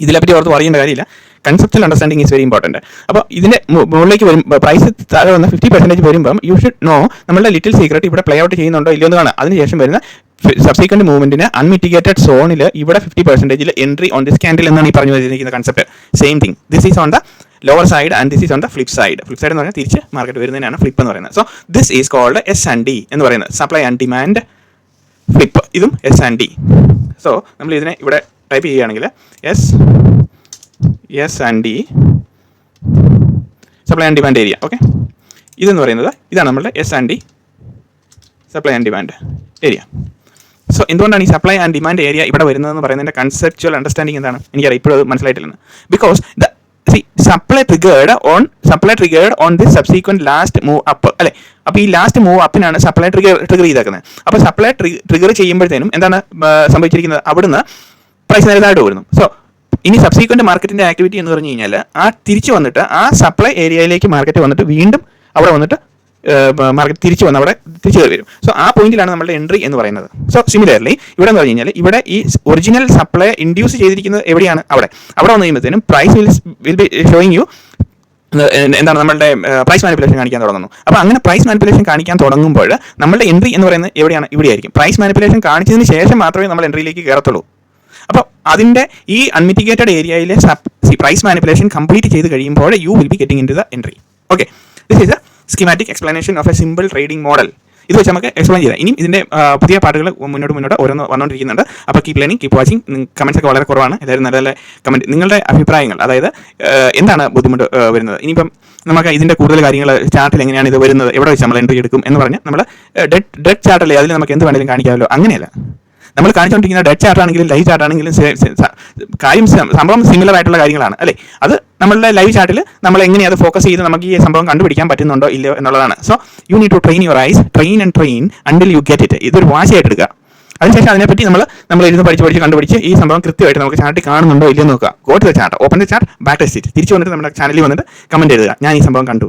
ഇതിനെപ്പറ്റി ഓർത്ത് അറിയേണ്ട കാര്യമില്ല. Conceptual understanding is very important. അപ്പോൾ ഇതിന്റെ മുകളിലേക്ക് വരും, പ്രൈസ് താഴെ വന്ന് 50% വരുമ്പം യു ഷുഡ് നോ നമ്മളുടെ ലിറ്റിൽ സീക്രട്ട് ഇവിടെ പ്ലേ ഔട്ട് ചെയ്യുന്നുണ്ടോ ഇല്ലയോ എന്ന് കാണാം. അതിനുശേഷം വരുന്ന സബ്സീക്വന്റ് മൂവ്മെന്റിന് അൺമിറ്റിഗേറ്റഡ് സോണിൽ ഇവിടെ 50% എൻട്രി ഓൺ ദിസ് ക്യാൻഡിൽ എന്നാണ് ഈ പറഞ്ഞു വെച്ചിരിക്കുന്ന concept. Same thing, this is on the lower side and this is on the flip side. Flip side എന്ന് പറഞ്ഞാൽ തിരിച്ച് മാർക്കറ്റ് വരുന്നതിനാണ് ഫ്ലിപ്പ് എന്ന് പറയുന്നത്. So this is called S&D എന്ന് പറയുന്നത്, സപ്ലൈ ആൻഡ് ഡിമാൻഡ് ഫ്ലിപ്പ്. ഇതും S&D. സോ നമ്മൾ ഇതിനെ ഇവിടെ ടൈപ്പ് ചെയ്യുകയാണെങ്കിൽ S&D supply and demand area. Okay, ഇതെന്ന് പറയുന്നത് ഇതാണ് നമ്മളുടെ S&D supply and demand area. So എന്തുകൊണ്ടാണ് ഈ സപ്ലൈ ആൻഡ് ഡിമാൻഡ് ഏരിയ ഇവിടെ വരുന്നതെന്ന് പറയുന്നതിൻ്റെ കൺസെപ്ച്വൽ അണ്ടർസ്റ്റാൻഡിങ് എന്താണ്? എനിക്കറിയാം ഇപ്പോഴും അത് മനസ്സിലായിട്ടില്ലെന്ന്. Because the supply triggered on this subsequent last move up അല്ലെ. അപ്പോൾ ഈ ലാസ്റ്റ് മൂവ് അപ്പിനാണ് സപ്ലൈ ട്രിഗർ ചെയ്തേക്കുന്നത്. അപ്പോൾ സപ്ലൈ ട്രിഗർ ചെയ്യുമ്പോഴത്തേനും എന്താണ് സംഭവിച്ചിരിക്കുന്നത്? അവിടുന്ന് പ്രൈസ് നേരത്തായിട്ട് വരുന്നു. സോ ഇനി സബ്സീക്വന്റ് മാർക്കറ്റിന്റെ ആക്ടിവിറ്റി എന്ന് പറഞ്ഞു കഴിഞ്ഞാൽ ആ തിരിച്ചു വന്നിട്ട് ആ സപ്ലൈ ഏരിയയിലേക്ക് മാർക്കറ്റ് വന്നിട്ട് വീണ്ടും അവിടെ വന്നിട്ട് മാർക്കറ്റ് തിരിച്ചു വന്ന് അവിടെ തിരിച്ചു കയറി വരും. സോ ആ പോയിന്റിലാണ് നമ്മുടെ എൻട്രി എന്ന് പറയുന്നത്. സോ സിമിലർലി ഇവിടെ എന്ന് പറഞ്ഞു കഴിഞ്ഞാൽ ഇവിടെ ഈ ഒറിജിനൽ സപ്ലൈ ഇൻഡ്യൂസ് ചെയ്തിരിക്കുന്നത് എവിടെയാണ്? അവിടെ വന്നു കഴിയുമ്പോഴത്തേനും price will be showing you എന്താണ് നമ്മളുടെ പ്രൈസ് മാനിപ്പുലേഷൻ കാണിക്കാൻ തുടങ്ങുന്നു. അപ്പോൾ അങ്ങനെ പ്രൈസ് മാനിപ്പുലേഷൻ കാണിക്കാൻ തുടങ്ങുമ്പോൾ നമ്മളുടെ എൻട്രി എന്ന് പറയുന്നത് എവിടെയാണ്? ഇവിടെയായിരിക്കും. പ്രൈസ് മാനിപ്പുലേഷൻ കാണിച്ചതിന് ശേഷം മാത്രമേ നമ്മൾ എൻട്രിയിലേക്ക് കയറത്തുള്ളൂ. അപ്പോൾ അതിൻ്റെ ഈ അൺമിറ്റിഗേറ്റഡ് ഏരിയയിലെ പ്രൈസ് മാനിപ്പുലേഷൻ കംപ്ലീറ്റ് ചെയ്ത് കഴിയുമ്പോൾ you will be getting in to the entry. Okay, this is a schematic explanation of a simple trading model. ഇത് വെച്ച് നമുക്ക് എക്സ്പ്ലെയിൻ ചെയ്യാം. ഇനിയും ഇതിൻ്റെ പുതിയ പാട്ടുകൾ മുന്നോട്ട് ഓരോന്ന് വന്നുകൊണ്ടിരിക്കുന്നുണ്ട്. അപ്പോൾ keep learning, keep watching. Comments ഒക്കെ വളരെ കുറവാണ്. എല്ലാവരും നല്ല നല്ല കമൻറ്റ്, നിങ്ങളുടെ അഭിപ്രായങ്ങൾ, അതായത് എന്താണ് ബുദ്ധിമുട്ട് വരുന്നത്. ഇനിയിപ്പം നമുക്ക് ഇതിൻ്റെ കൂടുതൽ കാര്യങ്ങൾ ചാർട്ടിൽ എങ്ങനെയാണ് ഇത് വരുന്നത്, എവിടെ വെച്ച് നമ്മൾ എൻട്രി എടുക്കും എന്ന് പറഞ്ഞ് നമ്മൾ ഡെഡ് ചാർട്ടല്ലേ, അതിൽ നമുക്ക് എന്ത് വേണമെങ്കിലും കാണിക്കാമല്ലോ. അങ്ങനെയല്ല, നമ്മൾ കാണിച്ചുകൊണ്ടിരിക്കുന്ന ഡെഡ് ചാർട്ട് ആണെങ്കിലും ലൈവ് ചാർട്ട് ആണെങ്കിലും കാര്യം സംഭവം സിമിലർ ആയിട്ടുള്ള കാര്യങ്ങളാണ് അല്ലേ. അത് നമ്മളുടെ ലൈവ് ചാർട്ടിൽ നമ്മൾ എങ്ങനെ അത് ഫോക്കസ് ചെയ്ത് നമുക്ക് ഈ സംഭവം കണ്ടുപിടിക്കാൻ പറ്റുന്നുണ്ടോ ഇല്ലയോ എന്നുള്ളതാണ്. So you need to train your eyes, train and train until you get it. ഇതൊരു വാശിയായിട്ട് എടുക്കുക. അതിനുശേഷം അതിനെപ്പറ്റി നമ്മൾ ഇരുന്ന് പഠിച്ച് കണ്ടുപിടിച്ച് ഈ സംഭവം കൃത്യമായിട്ട് നമുക്ക് ചാർട്ടിൽ കാണുന്നുണ്ടോ ഇല്ലയോ നോക്കുക. Go to the chart, open the chart, back test it. തിരിച്ചു വന്നിട്ട് നമ്മുടെ ചാനലിൽ വന്നിട്ട് കമൻറ്റ് എഴുതുക, ഞാൻ ഈ സംഭവം കണ്ടു,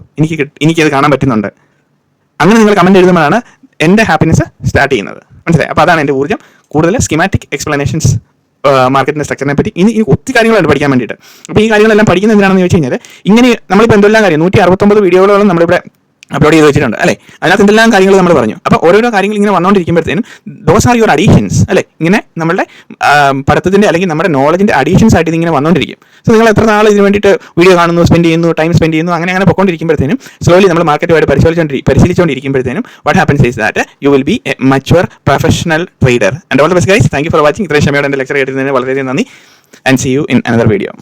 എനിക്കത് കാണാൻ പറ്റുന്നുണ്ട്. അങ്ങനെ നിങ്ങൾ കമൻറ്റ് എഴുതുമ്പോഴാണ് എൻ്റെ ഹാപ്പിനെസ് സ്റ്റാർട്ട് ചെയ്യുന്നത്. മനസ്സിലായി? അപ്പോൾ അതാണ് എൻ്റെ ഊർജ്ജം. കൂടുതൽ സ്കീമാറ്റിക് എക്സ്പ്ലനേഷൻസ് മാർക്കറ്റിൻ്റെ സ്ട്രക്ചറിനെ പറ്റി ഇനി ഒത്തിരി കാര്യങ്ങളുണ്ട് പഠിക്കാൻ വേണ്ടിയിട്ട്. അപ്പോൾ ഈ കാര്യങ്ങളെല്ലാം പഠിക്കുന്നത് എന്തിനാണെന്ന് ചോദിച്ചു കഴിഞ്ഞാൽ, ഇങ്ങനെ നമ്മളിപ്പോൾ എന്തെല്ലാം കാര്യം 169 വീഡിയോകളോളം നമ്മളിവിടെ അപ്ലോഡ് ചെയ്ത് വെച്ചിട്ടുണ്ട് അല്ലേ. അതിനകത്ത് എന്തെല്ലാം കാര്യങ്ങൾ നമ്മൾ പറഞ്ഞു. അപ്പോൾ ഓരോരോ കാര്യങ്ങൾ ഇങ്ങനെ വന്നുകൊണ്ടിരിക്കുമ്പോഴത്തേനും ദോസ് ആർ യുവർ അഡീഷൻസ് അല്ലേ. ഇങ്ങനെ നമ്മളുടെ പഠിത്തത്തിൻ്റെ അല്ലെങ്കിൽ നമ്മുടെ നോളജിൻ്റെ അഡീഷൻസ് ആയിട്ട് ഇതിങ്ങനെ വന്നുകൊണ്ടിരിക്കും. സോ നിങ്ങൾ എത്ര നാൾ ഇതിന് വേണ്ടിയിട്ട് വീഡിയോ കാണുന്നു, സ്പെൻഡ് ചെയ്യുന്നു, ടൈം സ്പെൻഡ് ചെയ്യുന്നു, അങ്ങനെ പൊയ്ക്കൊണ്ടിരിക്കുമ്പോഴത്തേനും സ്ലോലി നമ്മൾ മാർക്കറ്റുമായിട്ട് പരിശീലിച്ചുകൊണ്ടിരിക്കുമ്പോഴത്തേനും what happens is that you will be a mature professional trader. And all the best guys. Thank you for watching. ഇത്രയും ക്ഷമയോടെ എൻ്റെ ലെക്ചർ കേട്ടതിന് വളരെയധികം നന്ദി. And see you in another video.